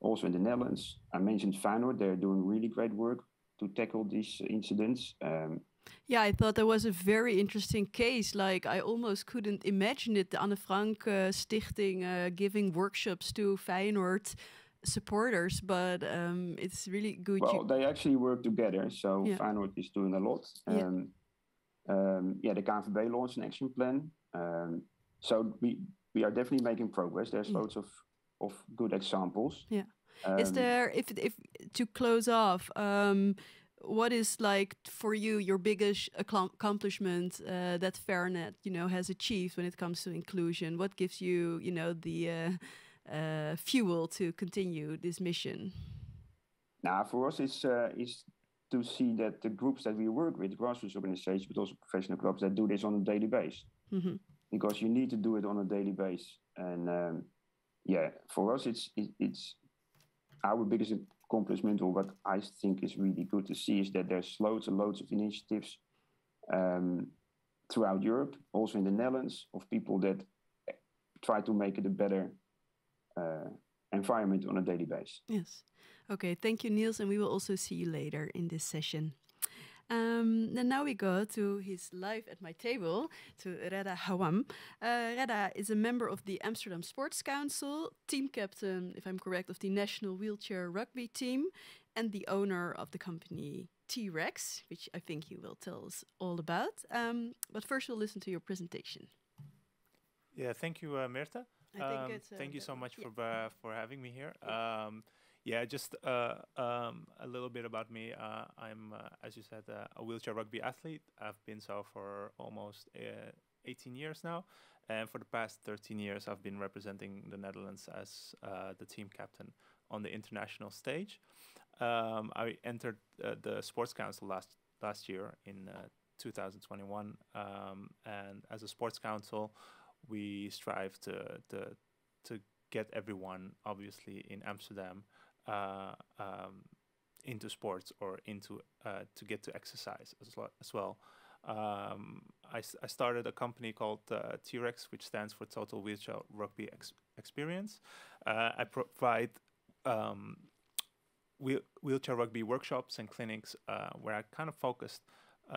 Also in the Netherlands, I mentioned Feyenoord. They're doing really great work to tackle these incidents. Yeah, I thought that was a very interesting case. Like, I almost couldn't imagine it. The Anne Frank Stichting giving workshops to Feyenoord supporters, but it's really good. Well, they actually work together, so Feyenoord is doing a lot. The KNVB launched an action plan. So we are definitely making progress. There's loads of good examples. Yeah. Is there, if to close off, what is, like, for you, your biggest accomplishment that Fairnet, has achieved when it comes to inclusion? What gives you, the fuel to continue this mission? Now, for us, it's to see that the groups that we work with, grassroots organizations, but also professional clubs, that do this on a daily basis. Mm-hmm. Because you need to do it on a daily basis. And for us, it's our biggest accomplishment, or what I think is really good to see, is that there's loads and loads of initiatives throughout Europe, also in the Netherlands, of people that try to make it a better environment on a daily basis. Yes. Okay, thank you, Niels, and we will also see you later in this session. Then now we go to his live at my table, to Reda Hawam. Reda is a member of the Amsterdam Sports Council, team captain, if I'm correct, of the national wheelchair rugby team, and the owner of the company T-Rex, which I think he will tell us all about. But first we'll listen to your presentation. Yeah, thank you, Mirta. Thank you so much for having me here. Just a little bit about me. I'm, as you said, a wheelchair rugby athlete. I've been so for almost 18 years now. And for the past 13 years, I've been representing the Netherlands as the team captain on the international stage. I entered the Sports Council last year in 2021, and as a Sports Council, we strive to get everyone, obviously, in Amsterdam into sports or into to get to exercise as well. I started a company called T-Rex, which stands for Total Wheelchair Rugby Experience. I provide wheelchair rugby workshops and clinics where I kind of focused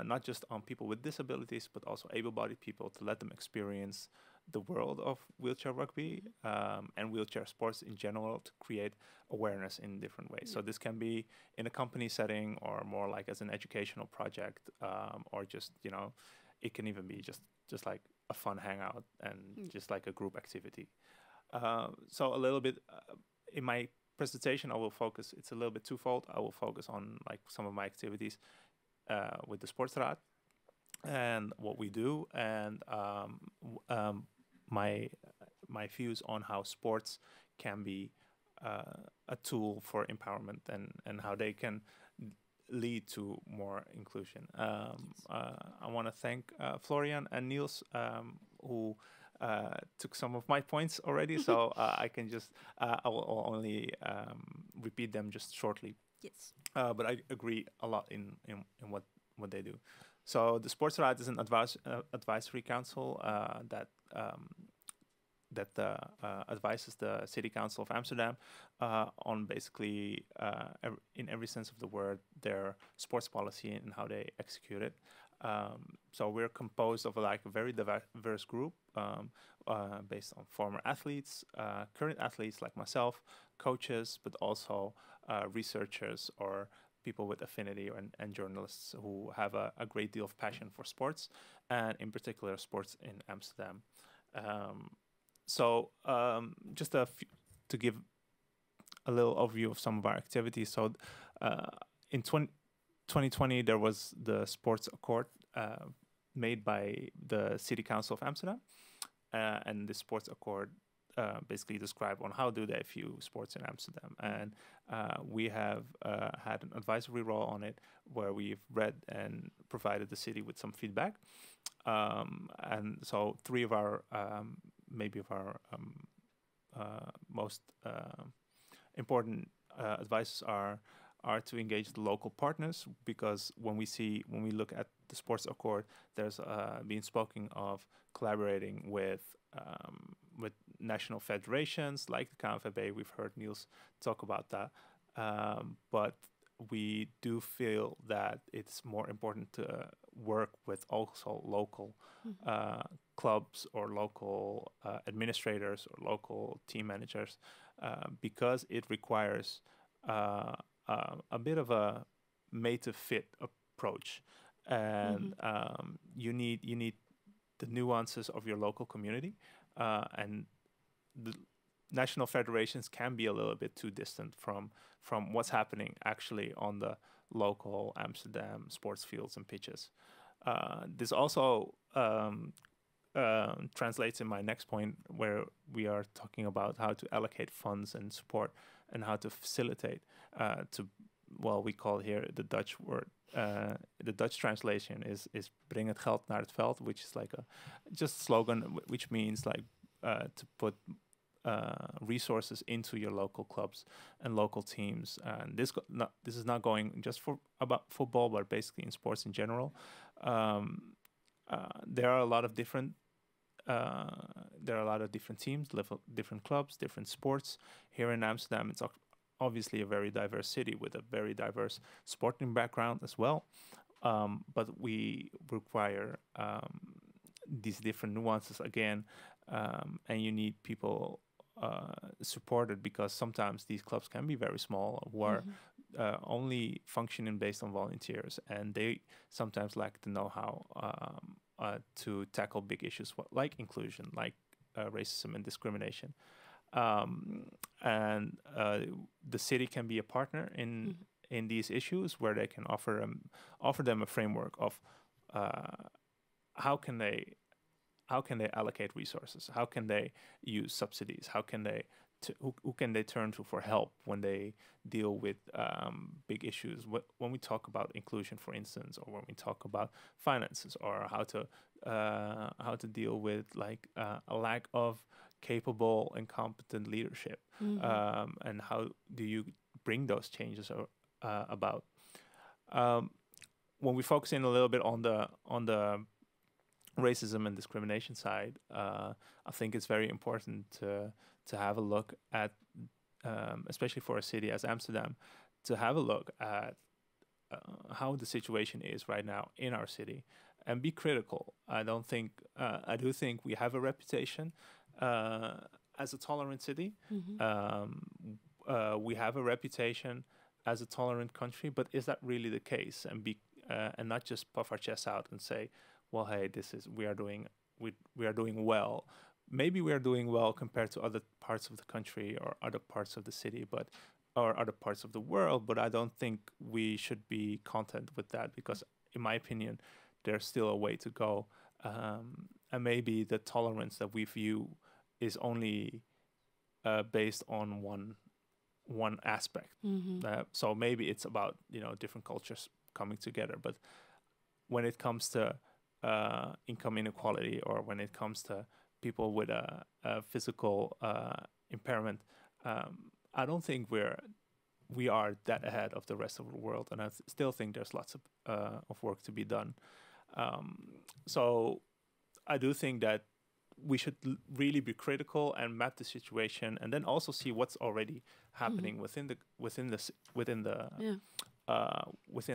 not just on people with disabilities, but also able-bodied people, to let them experience the world of wheelchair rugby and wheelchair sports in general, to create awareness in different ways. So this can be in a company setting, or more like as an educational project, or just, it can even be just like a fun hangout and just like a group activity. So a little bit in my presentation, I will focus, it's a little bit twofold. I will focus on like some of my activities with the Sportsraad and what we do, and my views on how sports can be a tool for empowerment, and how they can lead to more inclusion. I want to thank Florian and Niels, who took some of my points already, so I can just, I will only repeat them just shortly. Yes. But I agree a lot in what they do. So the Sportsraad is an advisory council that advises the City Council of Amsterdam on basically, in every sense of the word, their sports policy and how they execute it. So we're composed of like a very diverse group based on former athletes, current athletes like myself, coaches, but also researchers or people with affinity and journalists who have a great deal of passion for sports, and in particular sports in Amsterdam. So just to give a little overview of some of our activities. So in 2020, there was the Sports Accord made by the City Council of Amsterdam, and the Sports Accord basically describe on how do they view sports in Amsterdam. And we have had an advisory role on it, where we've read and provided the city with some feedback. And so three of our most important advices are to engage the local partners, because when we look at the Sports Accord, there's been spoken of collaborating with national federations like the KNVB. We've heard Niels talk about that, but we do feel that it's more important to work with also local clubs or local administrators or local team managers, because it requires a bit of a made-to-fit approach, and you need the nuances of your local community, and the national federations can be a little bit too distant from what's happening actually on the local Amsterdam sports fields and pitches. This also translates in my next point, where we are talking about how to allocate funds and support, and how to facilitate we call here the Dutch word. The Dutch translation is "breng het geld naar het veld," which is like a just slogan, which means like to put resources into your local clubs and local teams. And this is not going just about football, but basically in sports in general. There are a lot of different teams, different clubs, different sports. Here in Amsterdam, it's obviously a very diverse city with a very diverse sporting background as well. But we require these different nuances again, and you need people supported, because sometimes these clubs can be very small, who are only functioning based on volunteers, and they sometimes lack the know-how to tackle big issues like inclusion, like racism and discrimination. And the city can be a partner in these issues, where they can offer them a framework of how can they how can they allocate resources? How can they use subsidies? How can they who can they turn to for help when they deal with big issues? When we talk about inclusion, for instance, or when we talk about finances, or how to deal with like a lack of capable and competent leadership, and how do you bring those changes about? When we focus in a little bit on the racism and discrimination side, I think it's very important to have a look at, especially for a city as Amsterdam, to have a look at how the situation is right now in our city and be critical. I do think we have a reputation as a tolerant city. We have a reputation as a tolerant country, but is that really the case? And not just puff our chests out and say, well, hey, we are doing well. Maybe we are doing well compared to other parts of the country or other parts of the city, or other parts of the world. But I don't think we should be content with that, because, in my opinion, there's still a way to go. And maybe the tolerance that we view is only based on one aspect. So maybe it's about different cultures coming together. But when it comes to income inequality, or when it comes to people with a physical impairment, I don't think we are that ahead of the rest of the world, and I still think there's lots of work to be done. So I do think that we should really be critical and map the situation, and then also see what's already happening within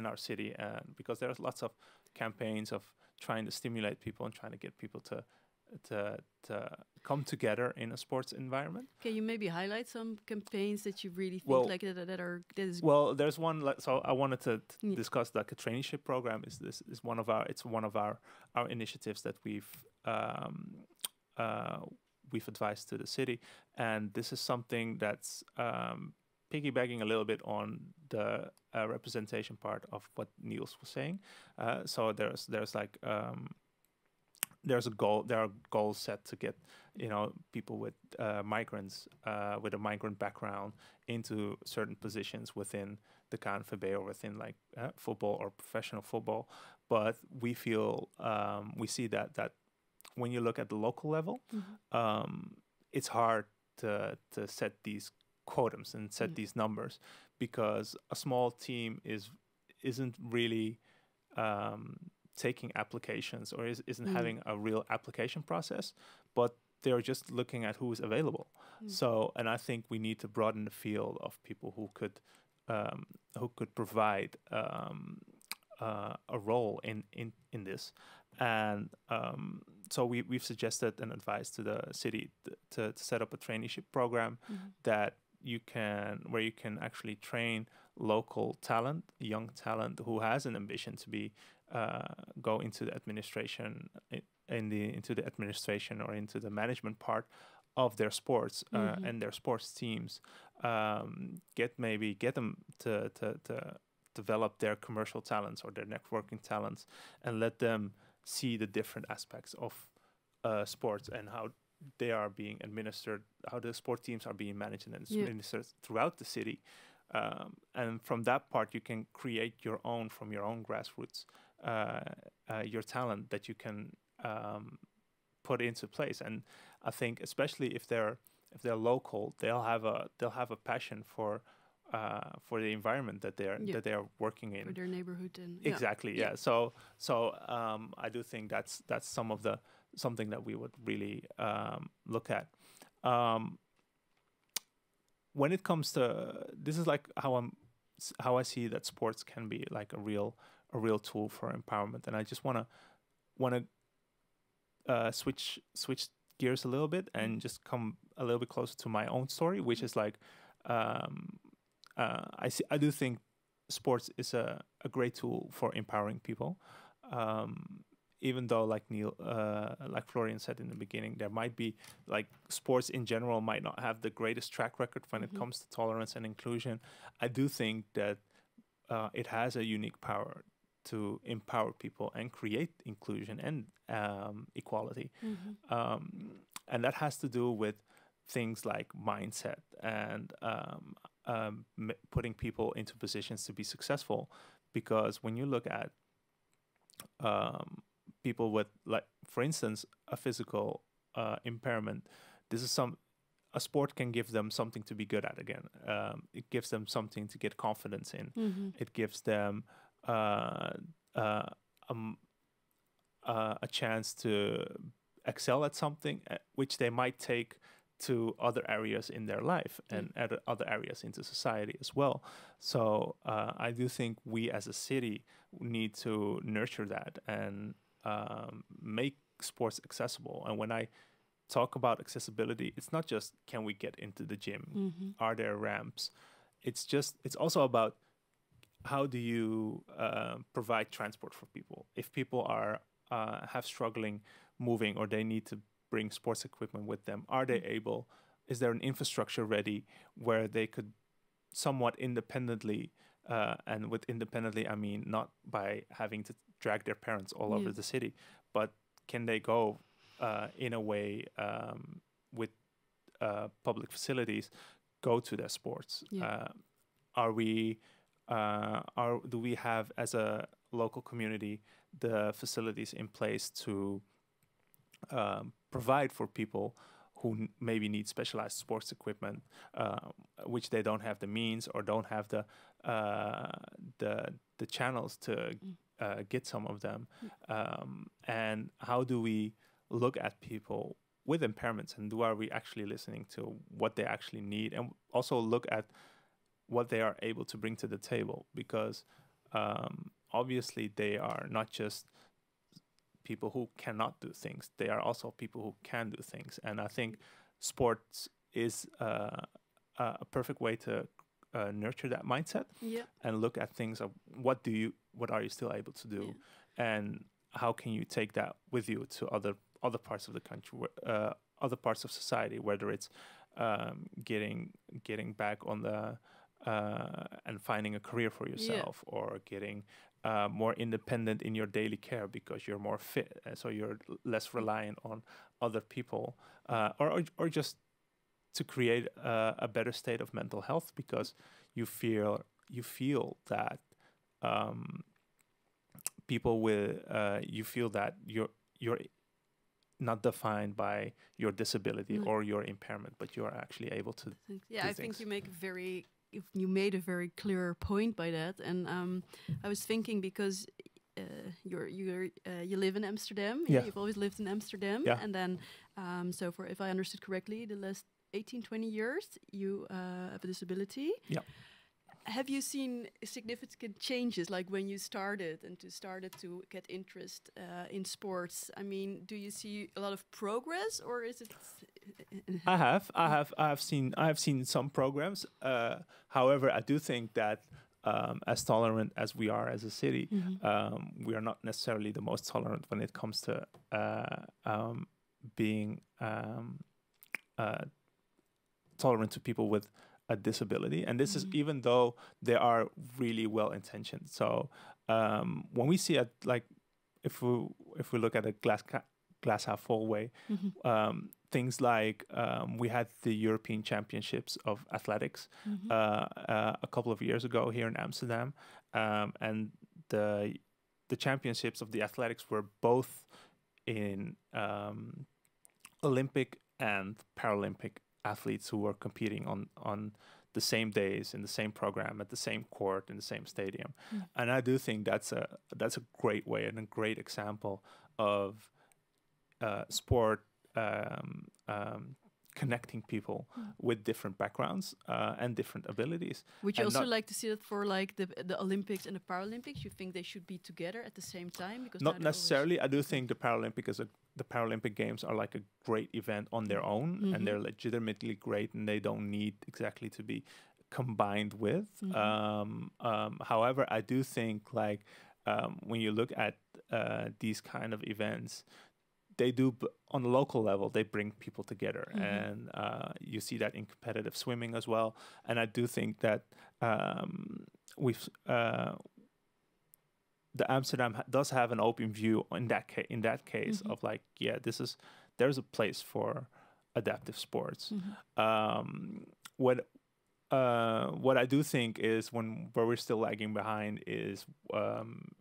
our city, and because there's lots of campaigns of trying to stimulate people and trying to get people to come together in a sports environment. Can you maybe highlight some campaigns that you really think that is? Well, there's one. So I wanted to discuss like a traineeship program. Is one of our initiatives that we've advised to the city, and this is something that's piggybacking a little bit on the representation part of what Niels was saying. So there's like there's a goal. There are goals set to get people with migrants with a migrant background into certain positions within the KNVB or within like football or professional football. But we feel we see that when you look at the local level, it's hard to set these quotums and set these numbers, because a small team isn't really taking applications, or isn't having a real application process, but they're just looking at who's available. So, and I think we need to broaden the field of people who could provide a role in this. And so we've suggested and advised to the city to set up a traineeship program where you can actually train local talent, young talent who has an ambition to go into the administration, into the administration or into the management part of their sports and their sports teams. Get them to develop their commercial talents or their networking talents, and let them see the different aspects of sports and how they are being administered, how the sport teams are being managed and administered throughout the city. And from that part, you can create your own, from your own grassroots, your talent that you can put into place. And I think, especially if they're local, they'll have a passion for the environment that they are working in, for their neighborhood. And exactly, yeah. So I do think that's something that we would really look at. When it comes to this, is like how I see that sports can be like a real tool for empowerment. And I just want to switch gears a little bit and just come a little bit closer to my own story, which is like I do think sports is a great tool for empowering people. Even though, like Florian said in the beginning, there might be, like, sports in general might not have the greatest track record when it comes to tolerance and inclusion. I do think that it has a unique power to empower people and create inclusion and equality. And that has to do with things like mindset and putting people into positions to be successful. Because when you look at people with, like, for instance, a physical impairment, a sport can give them something to be good at again. It gives them something to get confidence in. It gives them a chance to excel at something which they might take to other areas in their life and other areas into society as well. So I do think we as a city need to nurture that and make sports accessible. And when I talk about accessibility, it's not just can we get into the gym, are there ramps? It's also about how do you provide transport for people. If people are have struggling moving, or they need to bring sports equipment with them, are they able, is there an infrastructure ready where they could somewhat independently, and with independently I mean not by having to drag their parents all over the city, but can they go in a way with public facilities, go to their sports? Do we have, as a local community, the facilities in place to provide for people who maybe need specialized sports equipment, which they don't have the means or don't have the channels to get some of them? And how do we look at people with impairments, and are we actually listening to what they actually need, and also look at what they are able to bring to the table? Because obviously they are not just people who cannot do things, they are also people who can do things. And I think sports is a perfect way to nurture that mindset and look at things of what are you still able to do, and how can you take that with you to other parts of the country, other parts of society, whether it's getting back on the and finding a career for yourself, or getting more independent in your daily care because you're more fit, so you're less reliant on other people, or just to create a better state of mental health, because you feel that people with you feel that you're not defined by your disability or your impairment, but you are actually able to do I think you made a very clear point by that. And I was thinking, because you live in Amsterdam, you've always lived in Amsterdam, and then so for, if I understood correctly, the last 18-20 years you have a disability. Have you seen significant changes, like when you started to get interest in sports? I mean, do you see a lot of progress, or is it? I have seen some programs. However, I do think that as tolerant as we are as a city, we are not necessarily the most tolerant when it comes to being tolerant to people with a disability. And this is even though they are really well intentioned. So when we see it, like if we look at a glass half full way, things like we had the European Championships of Athletics a couple of years ago here in Amsterdam, and the championships of the athletics were both in Olympic and Paralympic athletes who were competing on the same days in the same program at the same court in the same stadium. And I do think that's a great way and a great example of sport connecting people with different backgrounds and different abilities. Would you also like to see that for like the Olympics and the Paralympics? You think they should be together at the same time? Because not necessarily. I do think the Paralympic Games are like a great event on their own, and they're legitimately great, and they don't need exactly to be combined with. However, I do think like when you look at these kind of events, they do on a local level, they bring people together, and you see that in competitive swimming as well. And I do think that Amsterdam does have an open view in that case of like, yeah, there's a place for adaptive sports. What I do think is where we're still lagging behind is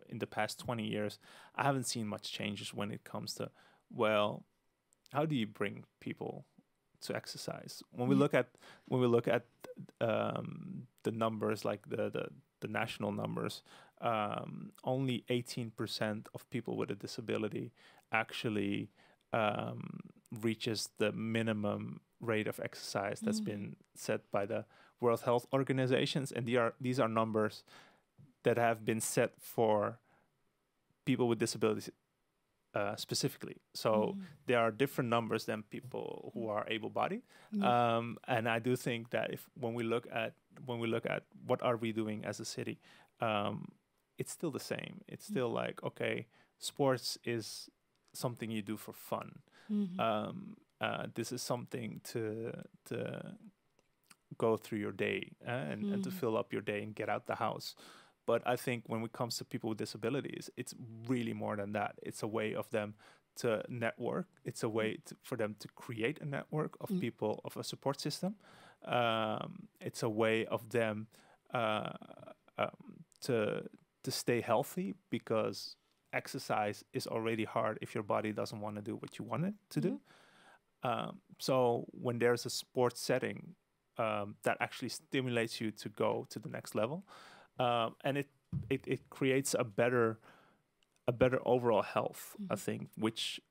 in the past 20 years, I haven't seen much changes when it comes to, well, how do you bring people to exercise? When we look at the numbers, like the national numbers, only 18% of people with a disability actually reaches the minimum rate of exercise that's been set by the World Health Organizations, and these are numbers that have been set for people with disabilities specifically. So there are different numbers than people who are able-bodied, and I do think that when we look at what are we doing as a city, it's still the same. It's still like, okay, sports is something you do for fun. This is something to go through your day and to fill up your day and get out the house. But I think when it comes to people with disabilities, it's really more than that. It's a way of them to network. It's a way for them to create a network of people, of a support system. It's a way of them to stay healthy, because exercise is already hard if your body doesn't want to do what you want it to do. So when there's a sports setting that actually stimulates you to go to the next level, and it creates a better overall health, I think. Which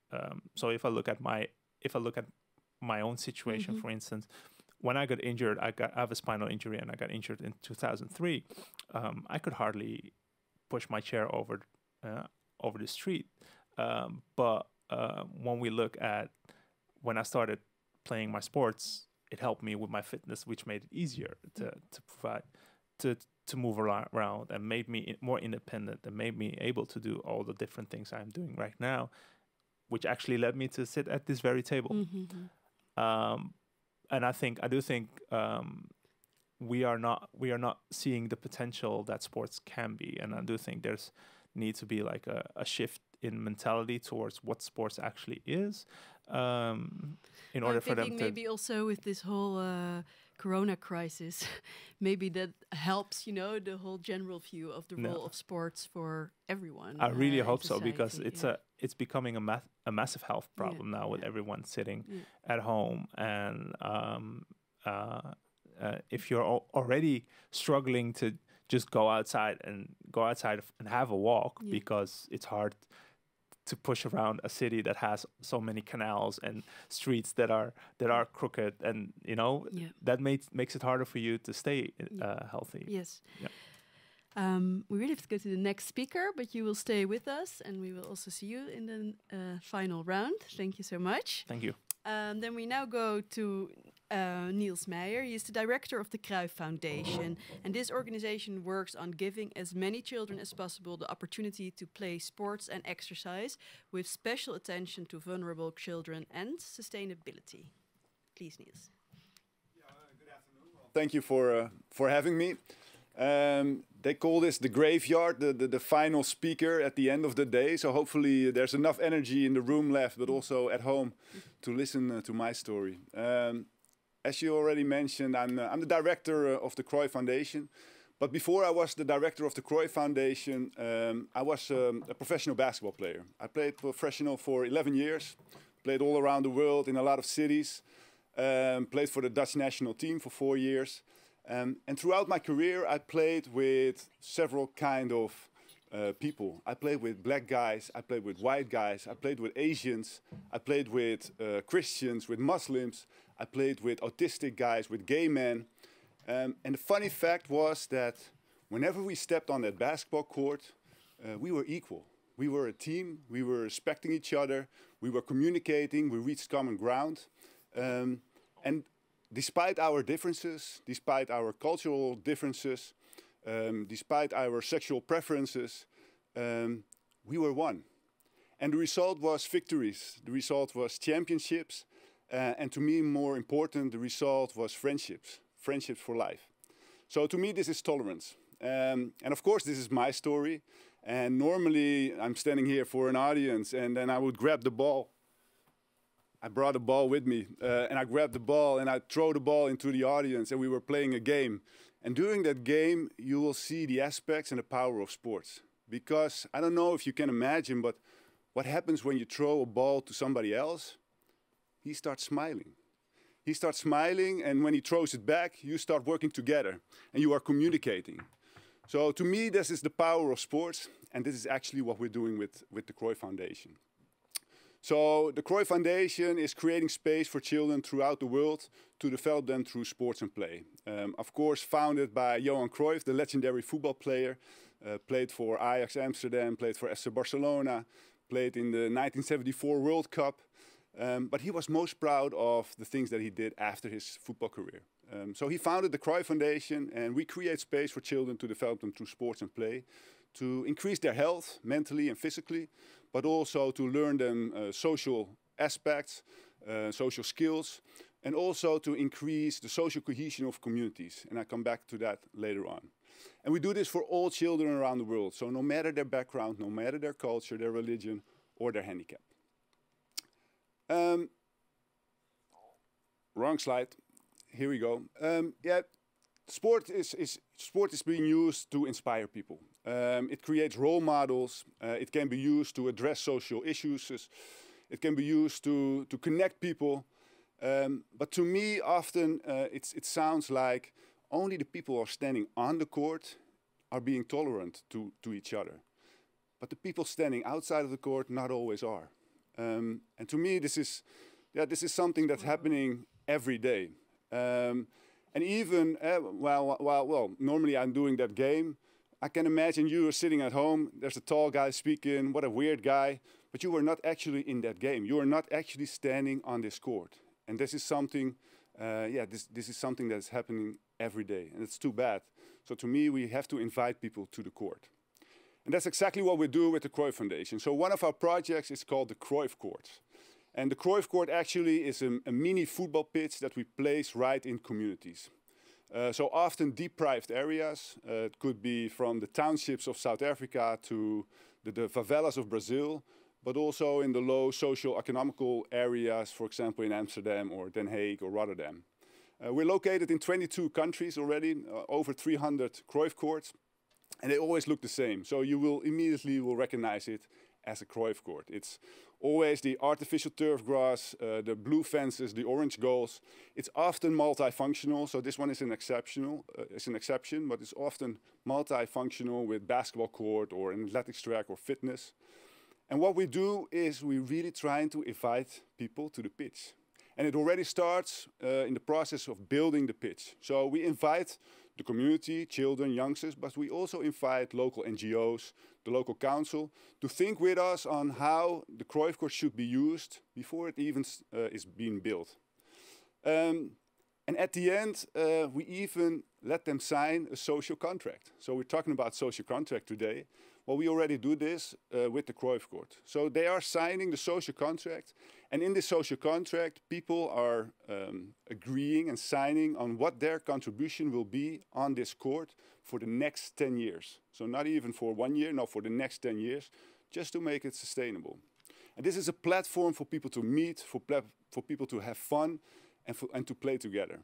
so if I look at my own situation, for instance, when I got injured, I have a spinal injury, and I got injured in 2003. I could hardly push my chair over the street. But when we look at when I started playing my sports, it helped me with my fitness, which made it easier to move around, and made me more independent, and made me able to do all the different things I'm doing right now, which actually led me to sit at this very table. And I do think we are not seeing the potential that sports can be, and I do think there's need to be like a shift in mentality towards what sports actually is, in order for them to maybe also with this whole Corona crisis, maybe that helps, the whole general view of the role of sports for everyone. I really hope so, because it's becoming a massive health problem now, with everyone sitting at home, and if you're already struggling to just go outside and have a walk, because it's hard to push around a city that has so many canals and streets that are crooked, and that makes it harder for you to stay healthy. Yes. We really have to go to the next speaker, but you will stay with us, and we will also see you in the final round. Thank you so much. Thank you. Then we now go to Niels Meijer. He is the director of the Cruyff Foundation, and this organization works on giving as many children as possible the opportunity to play sports and exercise, with special attention to vulnerable children and sustainability. Please, Niels. Good afternoon. Well, thank you for having me. They call this the graveyard, the final speaker at the end of the day. So hopefully there's enough energy in the room left, but also at home, to listen to my story. As you already mentioned, I'm the director of the Cruyff Foundation. But before I was the director of the Cruyff Foundation, I was a professional basketball player. I played professional for 11 years, played all around the world in a lot of cities, played for the Dutch national team for 4 years. And throughout my career, I played with several kind of people. I played with black guys, I played with white guys, I played with Asians, I played with Christians, with Muslims, I played with autistic guys, with gay men. And the funny fact was that whenever we stepped on that basketball court, we were equal. We were a team, we were respecting each other, we were communicating, we reached common ground. And despite our differences, despite our cultural differences, despite our sexual preferences, we were one. And the result was victories. The result was championships. And to me, more important, the result was friendships. Friendships for life. So to me, this is tolerance. And of course, this is my story. And normally I'm standing here for an audience, and then I would grab the ball. I brought a ball with me, and I grabbed the ball and I throw the ball into the audience, and we were playing a game. And during that game, you will see the aspects and the power of sports. Because I don't know if you can imagine, but what happens when you throw a ball to somebody else? He starts smiling. He starts smiling, and when he throws it back, you start working together, and you are communicating. So to me, this is the power of sports, and this is actually what we're doing with the Cruyff Foundation. So the Cruyff Foundation is creating space for children throughout the world to develop them through sports and play. Of course, founded by Johan Cruyff, the legendary football player, played for Ajax Amsterdam, played for FC Barcelona, played in the 1974 World Cup. But he was most proud of the things that he did after his football career. So he founded the Cruyff Foundation, and we create space for children to develop them through sports and play, to increase their health, mentally and physically, but also to learn them social aspects, social skills, and also to increase the social cohesion of communities. And I come back to that later on. And we do this for all children around the world. So no matter their background, no matter their culture, their religion, or their handicap. Wrong slide. Here we go. Yeah, sport is being used to inspire people. It creates role models. It can be used to address social issues. It can be used to connect people. But to me, often it sounds like only the people who are standing on the court are being tolerant to each other. But the people standing outside of the court not always are. And to me, this is something that's happening every day. And even, well, normally I'm doing that game. I can imagine you are sitting at home, there's a tall guy speaking, what a weird guy, but you were not actually in that game. You are not actually standing on this court. And this is something, this is something that's happening every day, and it's too bad. So to me, we have to invite people to the court. And that's exactly what we do with the Cruyff Foundation. So one of our projects is called the Croix Court. And the Cruyff Court actually is a mini football pitch that we place right in communities. So often deprived areas. It could be from the townships of South Africa to the favelas of Brazil, but also in the low socio-economical areas, for example, in Amsterdam or Den Haag or Rotterdam. We're located in 22 countries already, over 300 Cruyff Courts, and they always look the same. So you will immediately recognize it as a Cruyff Court. It's always the artificial turf grass, the blue fences, the orange goals. It's often multifunctional, so this one is an exception, but it's often multifunctional with basketball court or an athletics track or fitness. And what we do is we're really trying to invite people to the pitch. And it already starts in the process of building the pitch. So we invite the community, children, youngsters, but we also invite local NGOs, the local council, to think with us on how the Cruyff Court should be used before it even is being built. And at the end, we even let them sign a social contract. So we're talking about social contract today. Well, we already do this with the Cruyff Court. So they are signing the social contract, and in this social contract, people are agreeing and signing on what their contribution will be on this court for the next 10 years. So not even for 1 year, no, for the next 10 years, just to make it sustainable. And this is a platform for people to meet, for people to have fun, and to play together.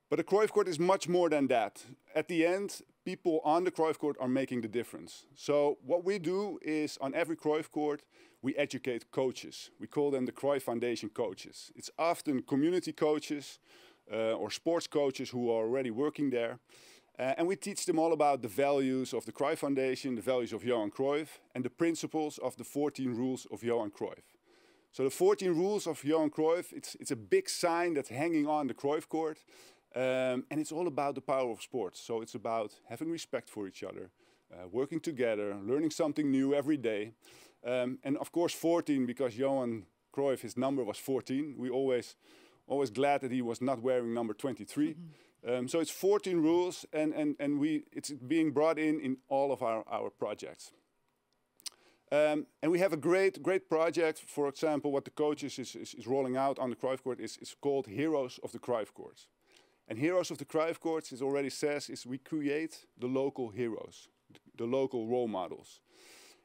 But the Cruyff Court is much more than that. At the end, people on the Cruyff Court are making the difference. So what we do is, on every Cruyff Court, we educate coaches. We call them the Cruyff Foundation coaches. It's often community coaches or sports coaches who are already working there. And we teach them all about the values of the Cruyff Foundation, the values of Johan Cruyff, and the principles of the 14 rules of Johan Cruyff. So the 14 rules of Johan Cruyff, it's a big sign that's hanging on the Cruyff Court. And it's all about the power of sports. So it's about having respect for each other, working together, learning something new every day. And of course 14, because Johan Cruyff, his number was 14. We always glad that he was not wearing number 23. So it's 14 rules, and it's being brought in all of our projects. And we have a great project. For example, what the coaches is rolling out on the Cruyff Court is called Heroes of the Cruyff Courts. And Heroes of the Cruyff Courts, it already says, is we create the local heroes. the local role models.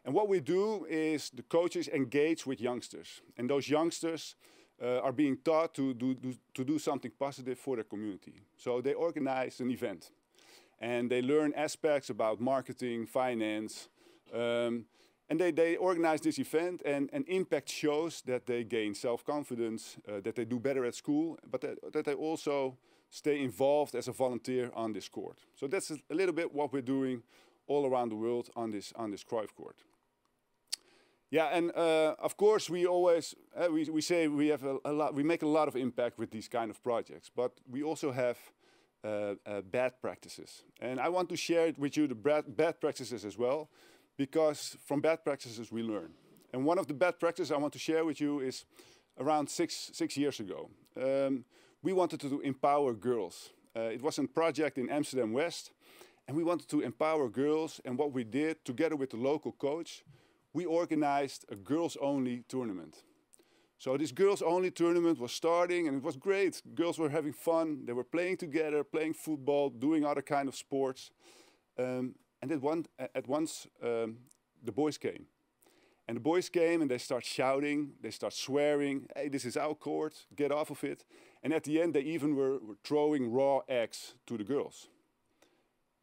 And what we do is the coaches engage with youngsters. And those youngsters are being taught to do something positive for their community. So they organize an event. And they learn aspects about marketing, finance. And they organize this event, and impact shows that they gain self-confidence, that they do better at school, but that they also stay involved as a volunteer on this court. So that's a little bit what we're doing all around the world on this Croix Court. Yeah, and of course we always we say we have we make a lot of impact with these kind of projects, but we also have bad practices, and I want to share it with you, the bad practices as well, because from bad practices we learn. And one of the bad practices I want to share with you is around six years ago. We wanted to empower girls. It was a project in Amsterdam West, and we wanted to empower girls. And what we did, together with the local coach, we organized a girls-only tournament. So this girls-only tournament was starting, and it was great. Girls were having fun. They were playing together, playing football, doing other kind of sports. And at once, the boys came. And the boys came and they start shouting, they start swearing, hey, this is our court, get off of it. And at the end, they even were throwing raw eggs to the girls.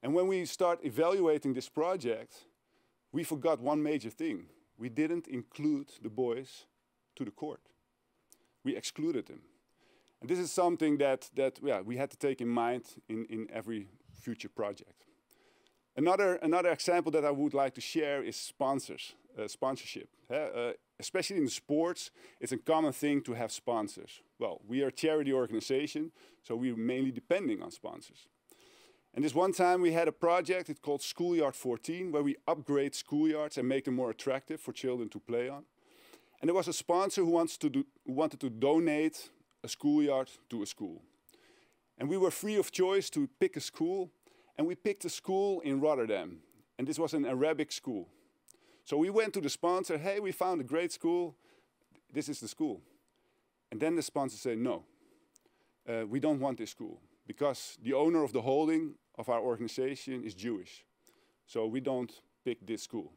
And when we start evaluating this project, we forgot one major thing. We didn't include the boys to the court. We excluded them. And this is something that we had to take in mind in every future project. Another example that I would like to share is sponsorship. Especially in sports, it's a common thing to have sponsors. Well, we are a charity organization, so we're mainly depending on sponsors. And this one time we had a project, it's called Schoolyard 14, where we upgrade schoolyards and make them more attractive for children to play on. And there was a sponsor who wanted to donate a schoolyard to a school. And we were free of choice to pick a school, and we picked a school in Rotterdam. And this was an Arabic school. So we went to the sponsor, hey, we found a great school, this is the school. And then the sponsor said, no, we don't want this school, because the owner of the holding of our organization is Jewish. So we don't pick this school.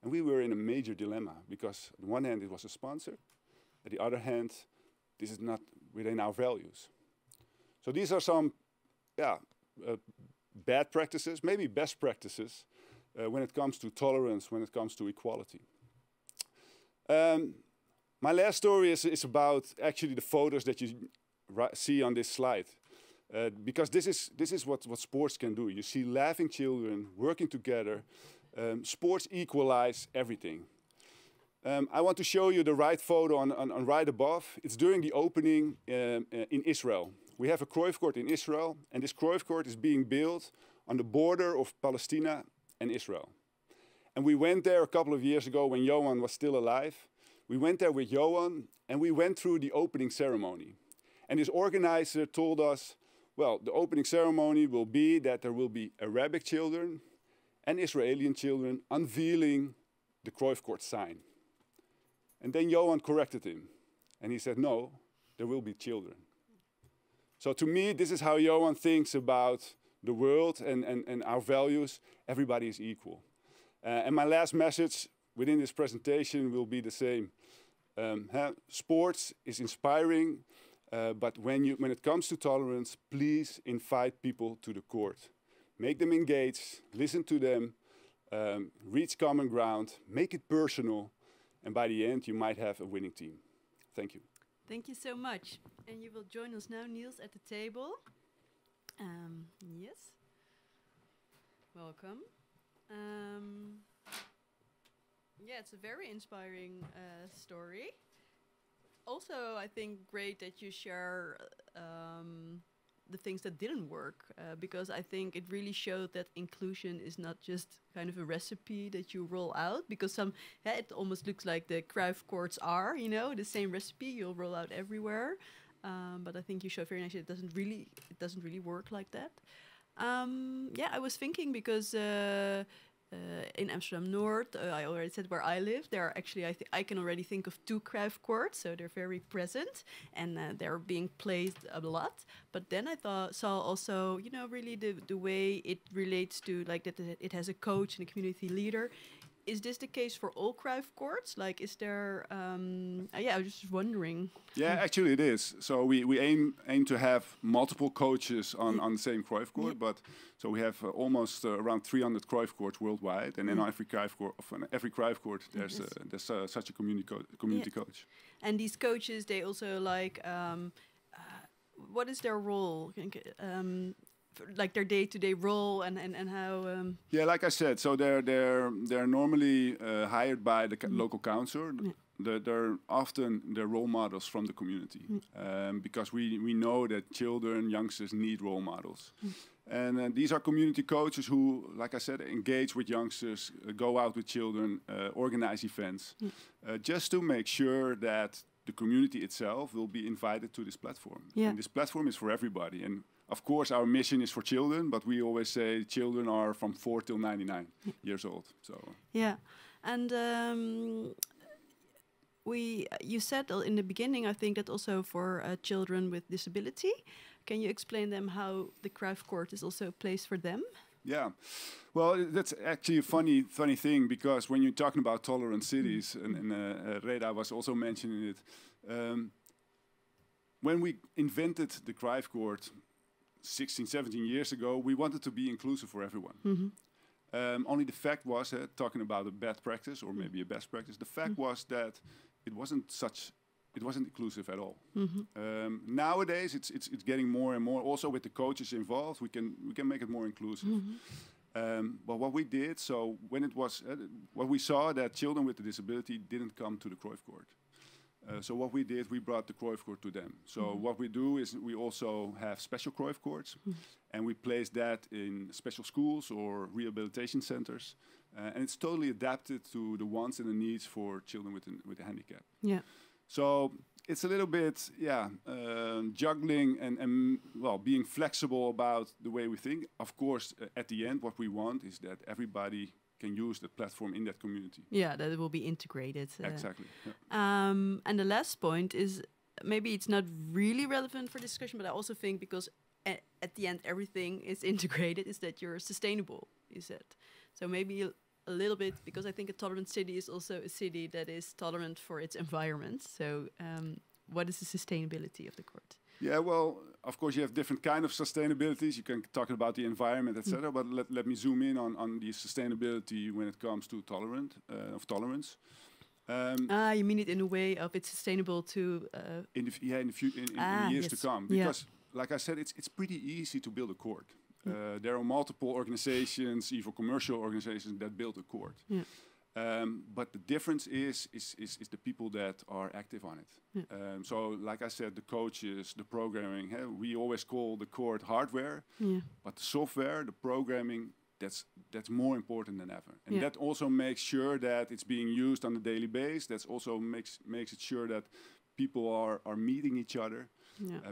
And we were in a major dilemma, because on one hand it was a sponsor, on the other hand, this is not within our values. So these are some bad practices, maybe best practices, when it comes to tolerance, when it comes to equality. My last story is about actually the photos that you see on this slide. Because this is what sports can do. You see laughing children working together. Sports equalize everything. I want to show you the right photo on right above. It's during the opening in Israel. We have a Croix Court in Israel, and this Croix Court is being built on the border of Palestine and Israel. And we went there a couple of years ago when Johan was still alive. We went there with Johan, and we went through the opening ceremony. And this organizer told us, well, the opening ceremony will be that there will be Arabic children and Israeli children unveiling the Croix Court sign. And then Johan corrected him, and he said, no, there will be children. So to me, this is how Johan thinks about the world and our values. Everybody is equal. And my last message within this presentation will be the same. Sports is inspiring, but when it comes to tolerance, please invite people to the court. Make them engage, listen to them, reach common ground, make it personal, and by the end, you might have a winning team. Thank you. Thank you so much. And you will join us now, Niels, at the table. Yes. Welcome. Yeah, it's a very inspiring story. Also, I think great that you share the things that didn't work, because I think it really showed that inclusion is not just kind of a recipe that you roll out, because it almost looks like the Cruyff courts are, the same recipe you'll roll out everywhere. But I think you showed very nicely it doesn't really work like that. Yeah, I was thinking because in Amsterdam North, I already said where I live. There are actually, I can already think of 2 Cruyff courts, so they're very present and they're being played a lot. But then I saw also, you know, really the way it relates to like that it has a coach and a community leader. Is this the case for all Cruyff courts? Like, is there? I was just wondering. Yeah, actually it is. So we aim to have multiple coaches on the same Cruyff court, but so we have almost around 300 Cruyff courts worldwide, and in every Cruyff court there's such a community coach. And these coaches, they also like, what is their role? Like their day-to-day role and how. Yeah, like I said, so they're normally hired by the local council. They're often role models from the community, because we know that children, youngsters need role models. And these are community coaches who, like I said, engage with youngsters, go out with children, organize events, just to make sure that the community itself will be invited to this platform. Yeah. And this platform is for everybody. And of course, our mission is for children, but we always say children are from 4 till 99 years old. So yeah, and you said in the beginning, I think that also for children with disability. Can you explain them how the Cruyff Court is also a place for them? Yeah, well, that's actually a funny thing, because when you're talking about tolerant cities, and Reda was also mentioning it, when we invented the Cruyff Court 16, 17 years ago, we wanted to be inclusive for everyone. Only the fact was, talking about a bad practice or maybe a best practice, the fact was that it wasn't inclusive at all. Nowadays, it's getting more and more. Also with the coaches involved, we can make it more inclusive. But what we did, so when it was, what we saw that children with a disability didn't come to the Cruyff Court. So what we did, we brought the Cruyff Court to them. So what we do is we also have special Cruyff Courts, and we place that in special schools or rehabilitation centers. And it's totally adapted to the wants and the needs for children with a handicap. Yeah. So it's a little bit, juggling and well, being flexible about the way we think. Of course, at the end, what we want is that everybody can use the platform in that community. Yeah, that it will be integrated. Exactly. Yeah. And the last point is, maybe it's not really relevant for discussion, but I also think because at the end everything is integrated, is that you're sustainable, you said. So maybe a little bit, because I think a tolerant city is also a city that is tolerant for its environment. So what is the sustainability of the court? Yeah, well, of course, you have different kind of sustainabilities. You can talk about the environment, etc. But let me zoom in on the sustainability when it comes to tolerance. You mean it in a way of it's sustainable to... in the years to come. Because, like I said, it's pretty easy to build a court. There are multiple organizations, even commercial organizations, that build a court. But the difference is the people that are active on it. So, like I said, the coaches, the programming, we always call the court hardware, but the software, the programming, that's more important than ever. And that also makes sure that it's being used on a daily basis. That also makes it sure that people are meeting each other.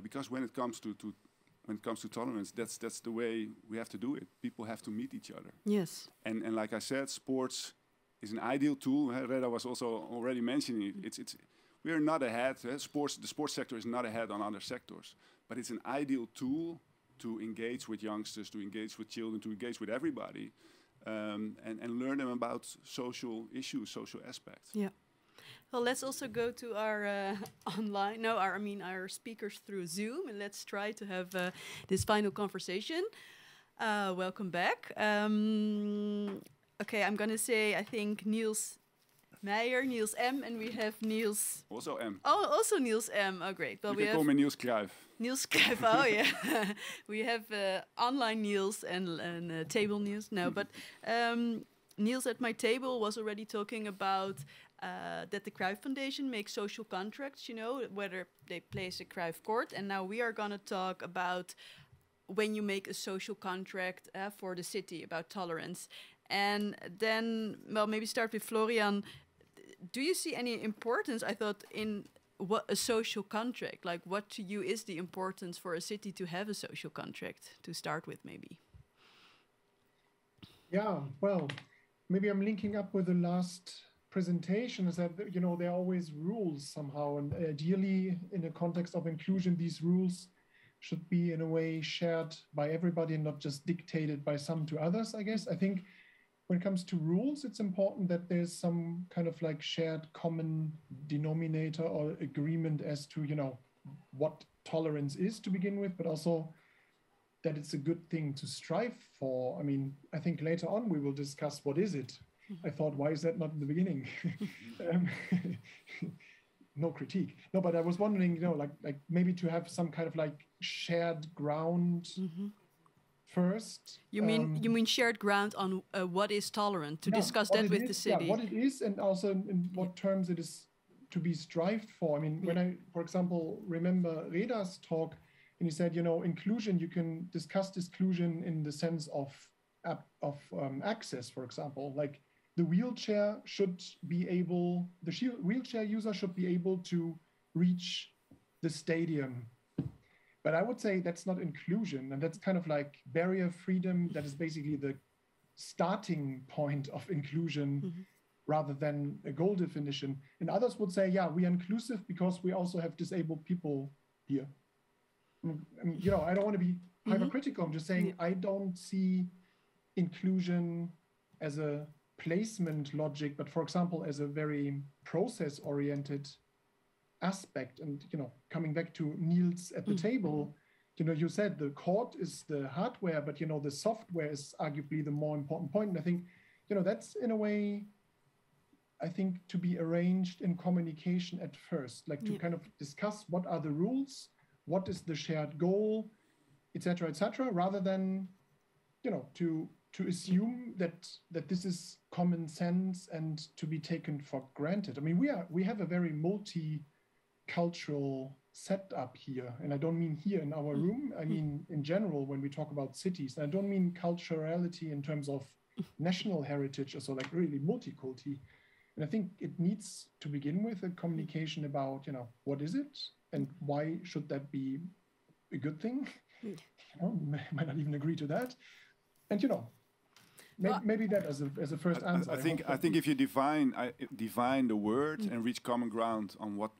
Because when it comes to tolerance, that's the way we have to do it. People have to meet each other. Yes. And like I said, sports is an ideal tool. Reda was also already mentioning it. We are not ahead. The sports sector is not ahead on other sectors, but it's an ideal tool to engage with youngsters, to engage with children, to engage with everybody, and learn them about social issues, social aspects. Yeah. Well, let's also go to our our speakers through Zoom, and let's try to have this final conversation. Welcome back. Okay, I'm going to say, I think, Niels Meijer, Niels M, and we have Niels... Also M. Oh, also Niels M. Oh, great. Well, you can call me Niels Cruyff. Niels Cruyff, oh, yeah. We have online Niels and table Niels. No, but Niels at my table was already talking about that the Cruyff Foundation makes social contracts, you know, whether they place a Cruyff Court. And now we are going to talk about when you make a social contract for the city about tolerance. And then, well, maybe start with Florian. Do you see any importance, I thought, in what a social contract? Like, what to you is the importance for a city to have a social contract, to start with, maybe? Yeah, well, maybe I'm linking up with the last presentation, is that, you know, there are always rules somehow, and ideally in the context of inclusion, these rules should be in a way shared by everybody and not just dictated by some to others, I guess. I think when it comes to rules, it's important that there's some kind of like shared common denominator or agreement as to, you know, what tolerance is to begin with, but also that it's a good thing to strive for. I mean, I think later on we will discuss what is it. I thought, why is that not in the beginning? No critique. No, but I was wondering, you know, like maybe to have some kind of like shared ground first. You mean shared ground on what is tolerant, to discuss that with the city. Yeah, what it is, and also in what terms it is to be strived for. I mean, when I, for example, remember Reda's talk, and he said, you know, inclusion, you can discuss exclusion in the sense of access, for example. Like the wheelchair should be able, the wheelchair user should be able to reach the stadium. But I would say that's not inclusion, and that's kind of like barrier freedom. That is basically the starting point of inclusion rather than a goal definition. And others would say, yeah, we are inclusive because we also have disabled people here. And, you know, I don't want to be hypercritical. I'm just saying I don't see inclusion as a placement logic, but for example, as a very process-oriented aspect. And, you know, coming back to Niels at the table, you know, you said the court is the hardware, but, you know, the software is arguably the more important point. And I think, you know, that's in a way, I think, to be arranged in communication at first, like to kind of discuss what are the rules, what is the shared goal, et cetera, rather than, you know, to assume that this is common sense and to be taken for granted. I mean, we have a very multicultural setup here, and I don't mean here in our room. I mean in general when we talk about cities. And I don't mean culturality in terms of national heritage, or so, like really multiculti. And I think it needs to begin with a communication about, you know, what is it and why should that be a good thing? You know, might not even agree to that. And, you know, maybe that as a first answer. I think if you define the word and reach common ground on what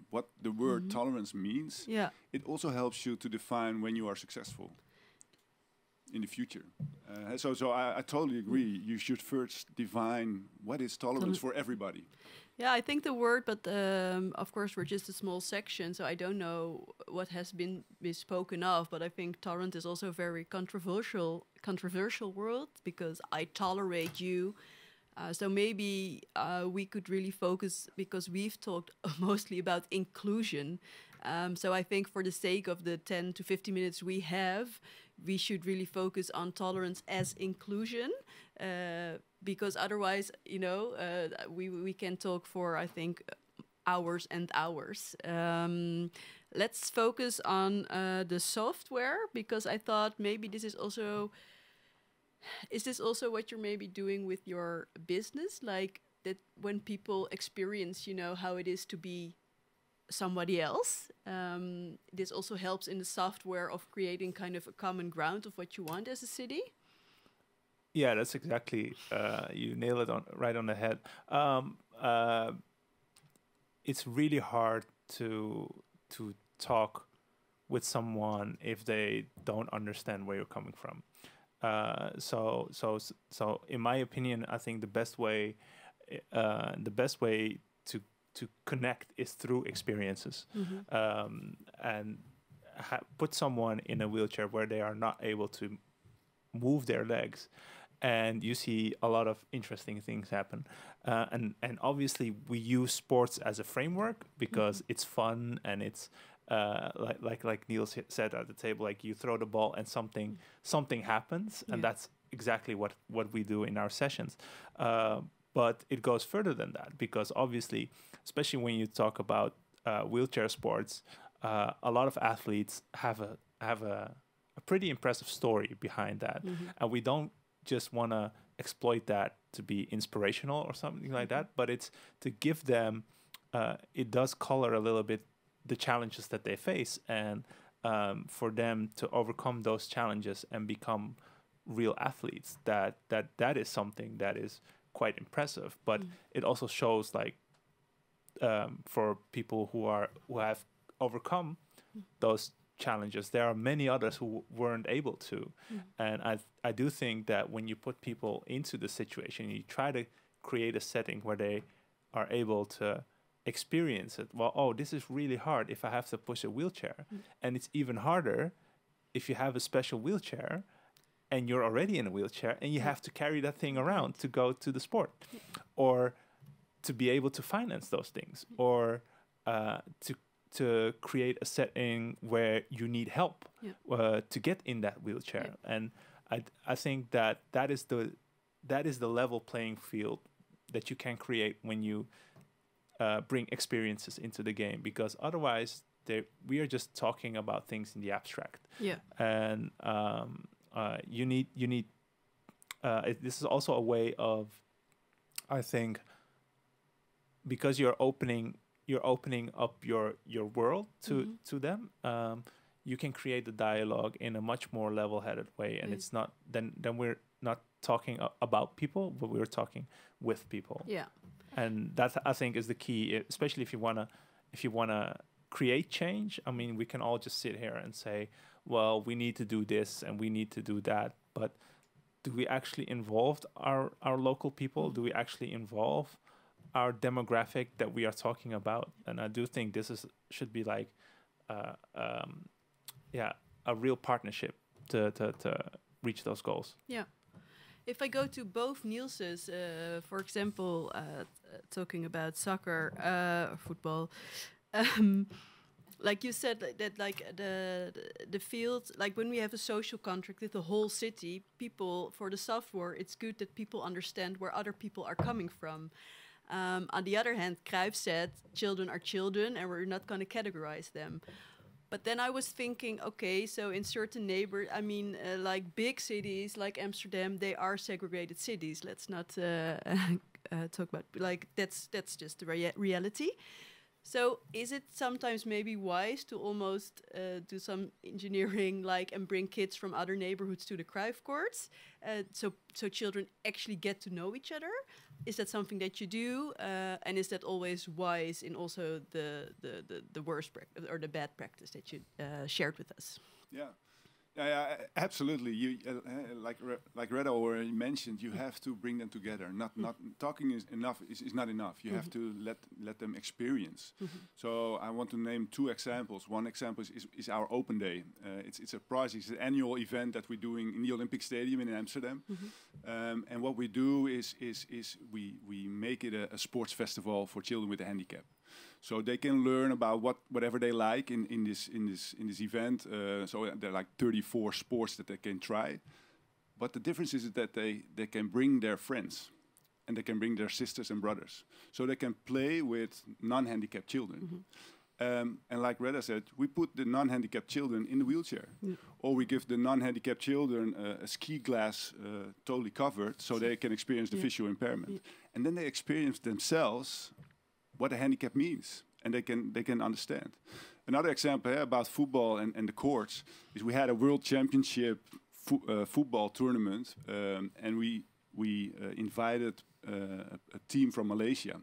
the word tolerance means, it also helps you to define when you are successful in the future. So I totally agree. You should first define what is tolerance for everybody. Yeah, I think the word, but of course we're just a small section, so I don't know what has been spoken of, but I think tolerant is also a very controversial word, because I tolerate you. So maybe we could really focus, because we've talked mostly about inclusion. So I think for the sake of the 10 to 50 minutes we have, we should really focus on tolerance as inclusion, because otherwise, you know, we can talk for, I think, hours and hours. Let's focus on the software, because I thought maybe this is also... Is this also what you're maybe doing with your business? Like that when people experience, you know, how it is to be somebody else, this also helps in the software of creating kind of a common ground of what you want as a city? Yeah, that's exactly, you nail it right on the head. It's really hard to talk with someone if they don't understand where you're coming from. So in my opinion, I think the best way to connect is through experiences, and put someone in a wheelchair where they are not able to move their legs, and you see a lot of interesting things happen. And obviously we use sports as a framework because it's fun, and it's like Niels said at the table, like you throw the ball and something happens, and that's exactly what we do in our sessions. But it goes further than that, because obviously, especially when you talk about wheelchair sports, a lot of athletes have a pretty impressive story behind that, and we don't just want to exploit that to be inspirational or something like that, but it's to give them, it does color a little bit the challenges that they face, and for them to overcome those challenges and become real athletes. That is something that is quite impressive. But it also shows like for people who have overcome those challenges, there are many others who weren't able to. And I do think that when you put people into the situation, you try to create a setting where they are able to experience it. Well, oh, this is really hard if I have to push a wheelchair. And it's even harder if you have a special wheelchair and you're already in a wheelchair and you have to carry that thing around to go to the sport, or to be able to finance those things, or to create a setting where you need help to get in that wheelchair. And I think that is the level playing field that you can create when you bring experiences into the game, because otherwise we are just talking about things in the abstract. And you need this is also a way of, I think, because you're opening up your world to them, you can create the dialogue in a much more level-headed way, and it's not then we're not talking about people, but we're talking with people. And that, I think, is the key, especially if you wanna create change. I mean, we can all just sit here and say, well, we need to do this and we need to do that, but do we actually involve our local people? Do we actually involve our demographic that we are talking about? And I do think this should be like a real partnership to reach those goals. If I go to both Niels's, for example, talking about soccer or football, like you said, that like the field, like when we have a social contract with the whole city, people, for the software, it's good that people understand where other people are coming from. On the other hand, Cruyff said, children are children and we're not going to categorize them. But then I was thinking, okay, so in certain like big cities like Amsterdam, they are segregated cities. Let's not talk about, like, that's just the reality. So is it sometimes maybe wise to almost do some engineering, like, and bring kids from other neighborhoods to the Croix Courts, so children actually get to know each other? Is that something that you do, and is that always wise in also the worst practice or the bad practice that you shared with us? Yeah, absolutely. You like Reda already mentioned, you have to bring them together. Not talking is not enough. You have to let them experience. So I want to name two examples. One example is our Open Day. It's an annual event that we're doing in the Olympic Stadium in Amsterdam. And what we do is we make it a sports festival for children with a handicap. So they can learn about whatever they like in this event. So there are like 34 sports that they can try. But the difference is that they can bring their friends, and they can bring their sisters and brothers. So they can play with non-handicapped children. And like Reda said, we put the non-handicapped children in the wheelchair. Or we give the non-handicapped children a ski glass totally covered, so they can experience the visual impairment. And then they experience themselves what a handicap means, and they can understand. Another example about football and the courts is we had a world championship football tournament, and we invited a team from Malaysia,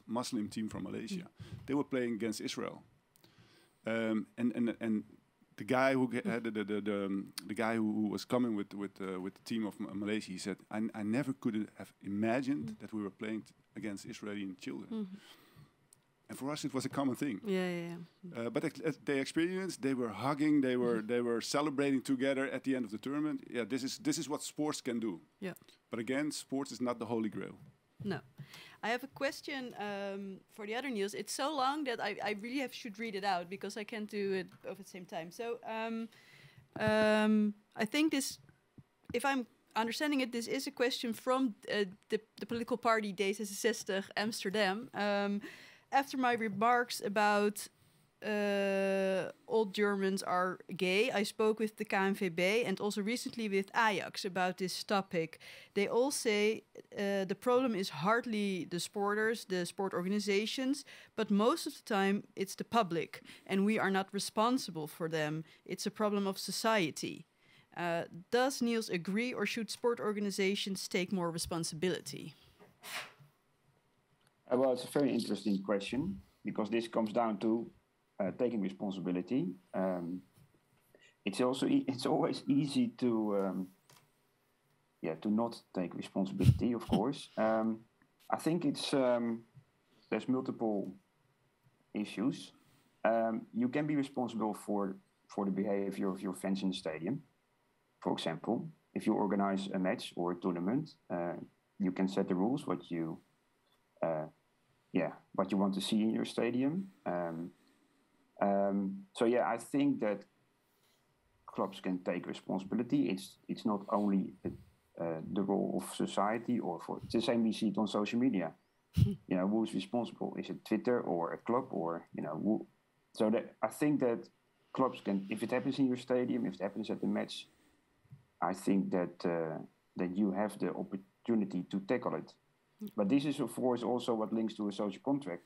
Muslim team from Malaysia. They were playing against Israel, and the guy who had the guy who was coming with the team of Malaysia, he said, I never could have imagined that we were playing against Israeli children. And for us, it was a common thing. But they experienced. They were hugging. They were celebrating together at the end of the tournament. Yeah, this is what sports can do. But again, sports is not the holy grail. No, I have a question for the other Niels. It's so long that I really should read it out because I can't do it both at the same time. So I think this, if I'm understanding it, this is a question from the political party D66 Amsterdam. After my remarks about all Germans are gay, I spoke with the KNVB and also recently with Ajax about this topic. They all say the problem is hardly the sporters, the sport organizations, but most of the time it's the public, and we are not responsible for them. It's a problem of society. Does Niels agree, or should sport organizations take more responsibility? Well, it's a very interesting question because this comes down to taking responsibility. It's always easy to not take responsibility, of course. I think there's multiple issues. You can be responsible for the behavior of your fans in the stadium. For example, if you organize a match or a tournament, you can set the rules what you want to see in your stadium. I think that clubs can take responsibility. It's not only the role of society it's the same we see it on social media. Who's responsible? Is it Twitter or a club or who? So that I think that clubs can, if it happens in your stadium, if it happens at the match, I think that you have the opportunity to tackle it. But this is, of course, also what links to a social contract.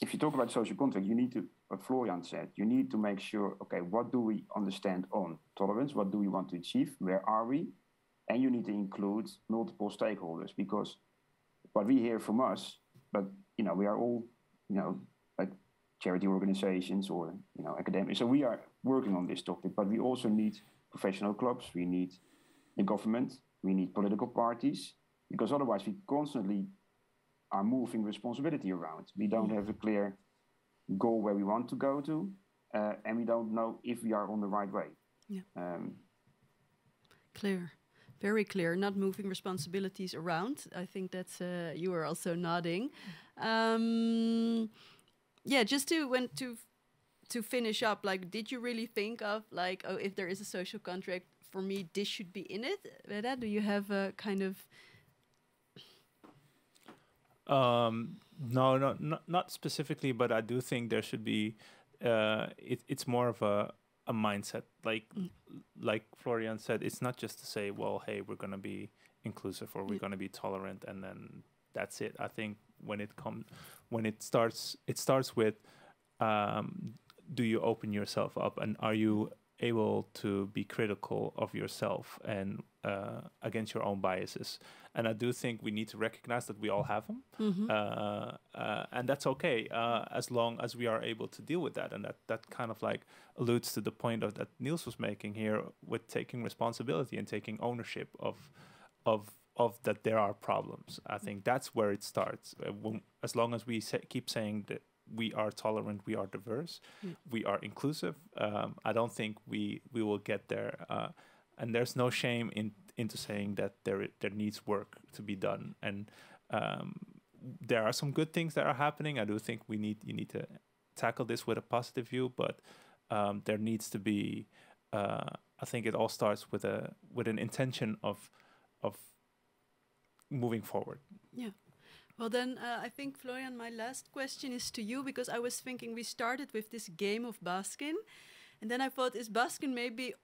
If you talk about social contract, you need to, what Florian said, you need to make sure, okay, what do we understand on tolerance? What do we want to achieve? Where are we? And you need to include multiple stakeholders because what we hear from us, but, we are all, like charity organizations or, academics. So we are working on this topic, but we also need professional clubs. We need the government. We need political parties. Because otherwise we constantly are moving responsibility around. We don't have a clear goal where we want to go to, and we don't know if we are on the right way. Yeah. Clear, very clear. Not moving responsibilities around. I think that's you are also nodding. Just to finish up. Like, did you really think of like, oh, if there is a social contract for me, this should be in it? Reda, do you have a kind of No, not specifically, but I do think there should be. It's more of a mindset, like Florian said. It's not just to say, well, hey, we're gonna be inclusive or we're gonna be tolerant, and then that's it. I think when it starts with, do you open yourself up, and are you able to be critical of yourself and against your own biases? And I do think we need to recognize that we all have them, and that's okay as long as we are able to deal with that. And that kind of like alludes to the point that Niels was making here with taking responsibility and taking ownership of that there are problems. I think that's where it starts. As long as we keep saying that we are tolerant, we are diverse, we are inclusive, I don't think we will get there. And there's no shame into saying that there needs work to be done. And there are some good things that are happening. I do think you need to tackle this with a positive view, but there needs to be. I think it all starts with an intention of moving forward. Yeah. Well, then I think, Florian, my last question is to you, because I was thinking we started with this game of Busking, and then I thought, is Busking maybe,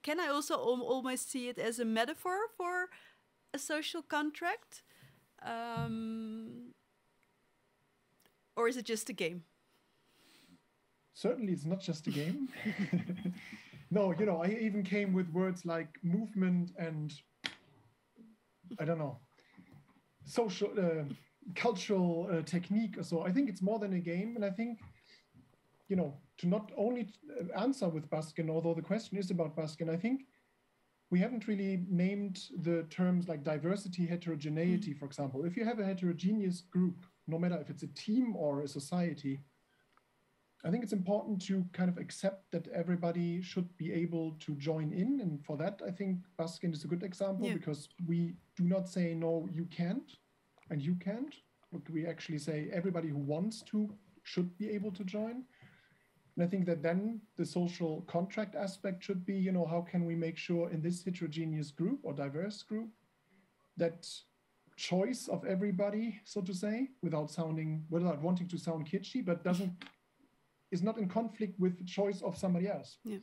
can I also almost see it as a metaphor for a social contract? Or is it just a game? Certainly it's not just a game. No, I even came with words like movement and, I don't know, social, cultural technique. So I think it's more than a game. And I think, to not only answer with Busking, although the question is about Busking, I think we haven't really named the terms like diversity, heterogeneity, for example. If you have a heterogeneous group, no matter if it's a team or a society, I think it's important to kind of accept that everybody should be able to join in. And for that, I think Busking is a good example, because we do not say, no, you can't, and you can't. But we actually say everybody who wants to should be able to join. And I think that then the social contract aspect should be, how can we make sure in this heterogeneous group or diverse group that choice of everybody, so to say, without wanting to sound kitschy, but is not in conflict with the choice of somebody else. Yeah.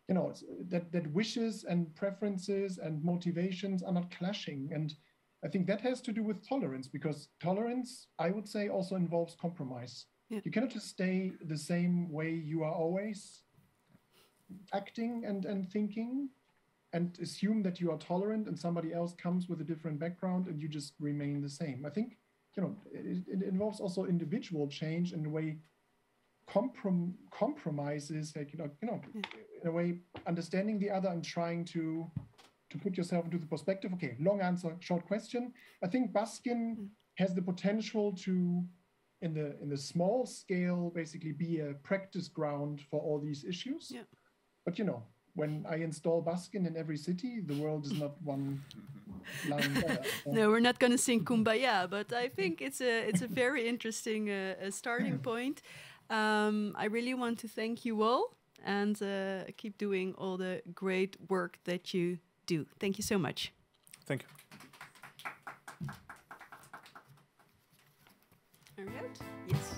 That wishes and preferences and motivations are not clashing. And I think that has to do with tolerance, because tolerance, I would say, also involves compromise. Yeah. You cannot just stay the same way you are always acting and thinking and assume that you are tolerant and somebody else comes with a different background and you just remain the same. I think, you know, it involves also individual change in a way, compromises, like, you know, in a way, understanding the other and trying to put yourself into the perspective. Okay, long answer, short question. I think Busking has the potential to, in the small scale, basically be a practice ground for all these issues. Yeah. But you know, when I install Busking in every city, the world is not one line better. No, we're not going to sing Kumbaya, but I think it's a very interesting starting point. I really want to thank you all and keep doing all the great work that you do. Thank you so much. Thank you. Are we out? Yes.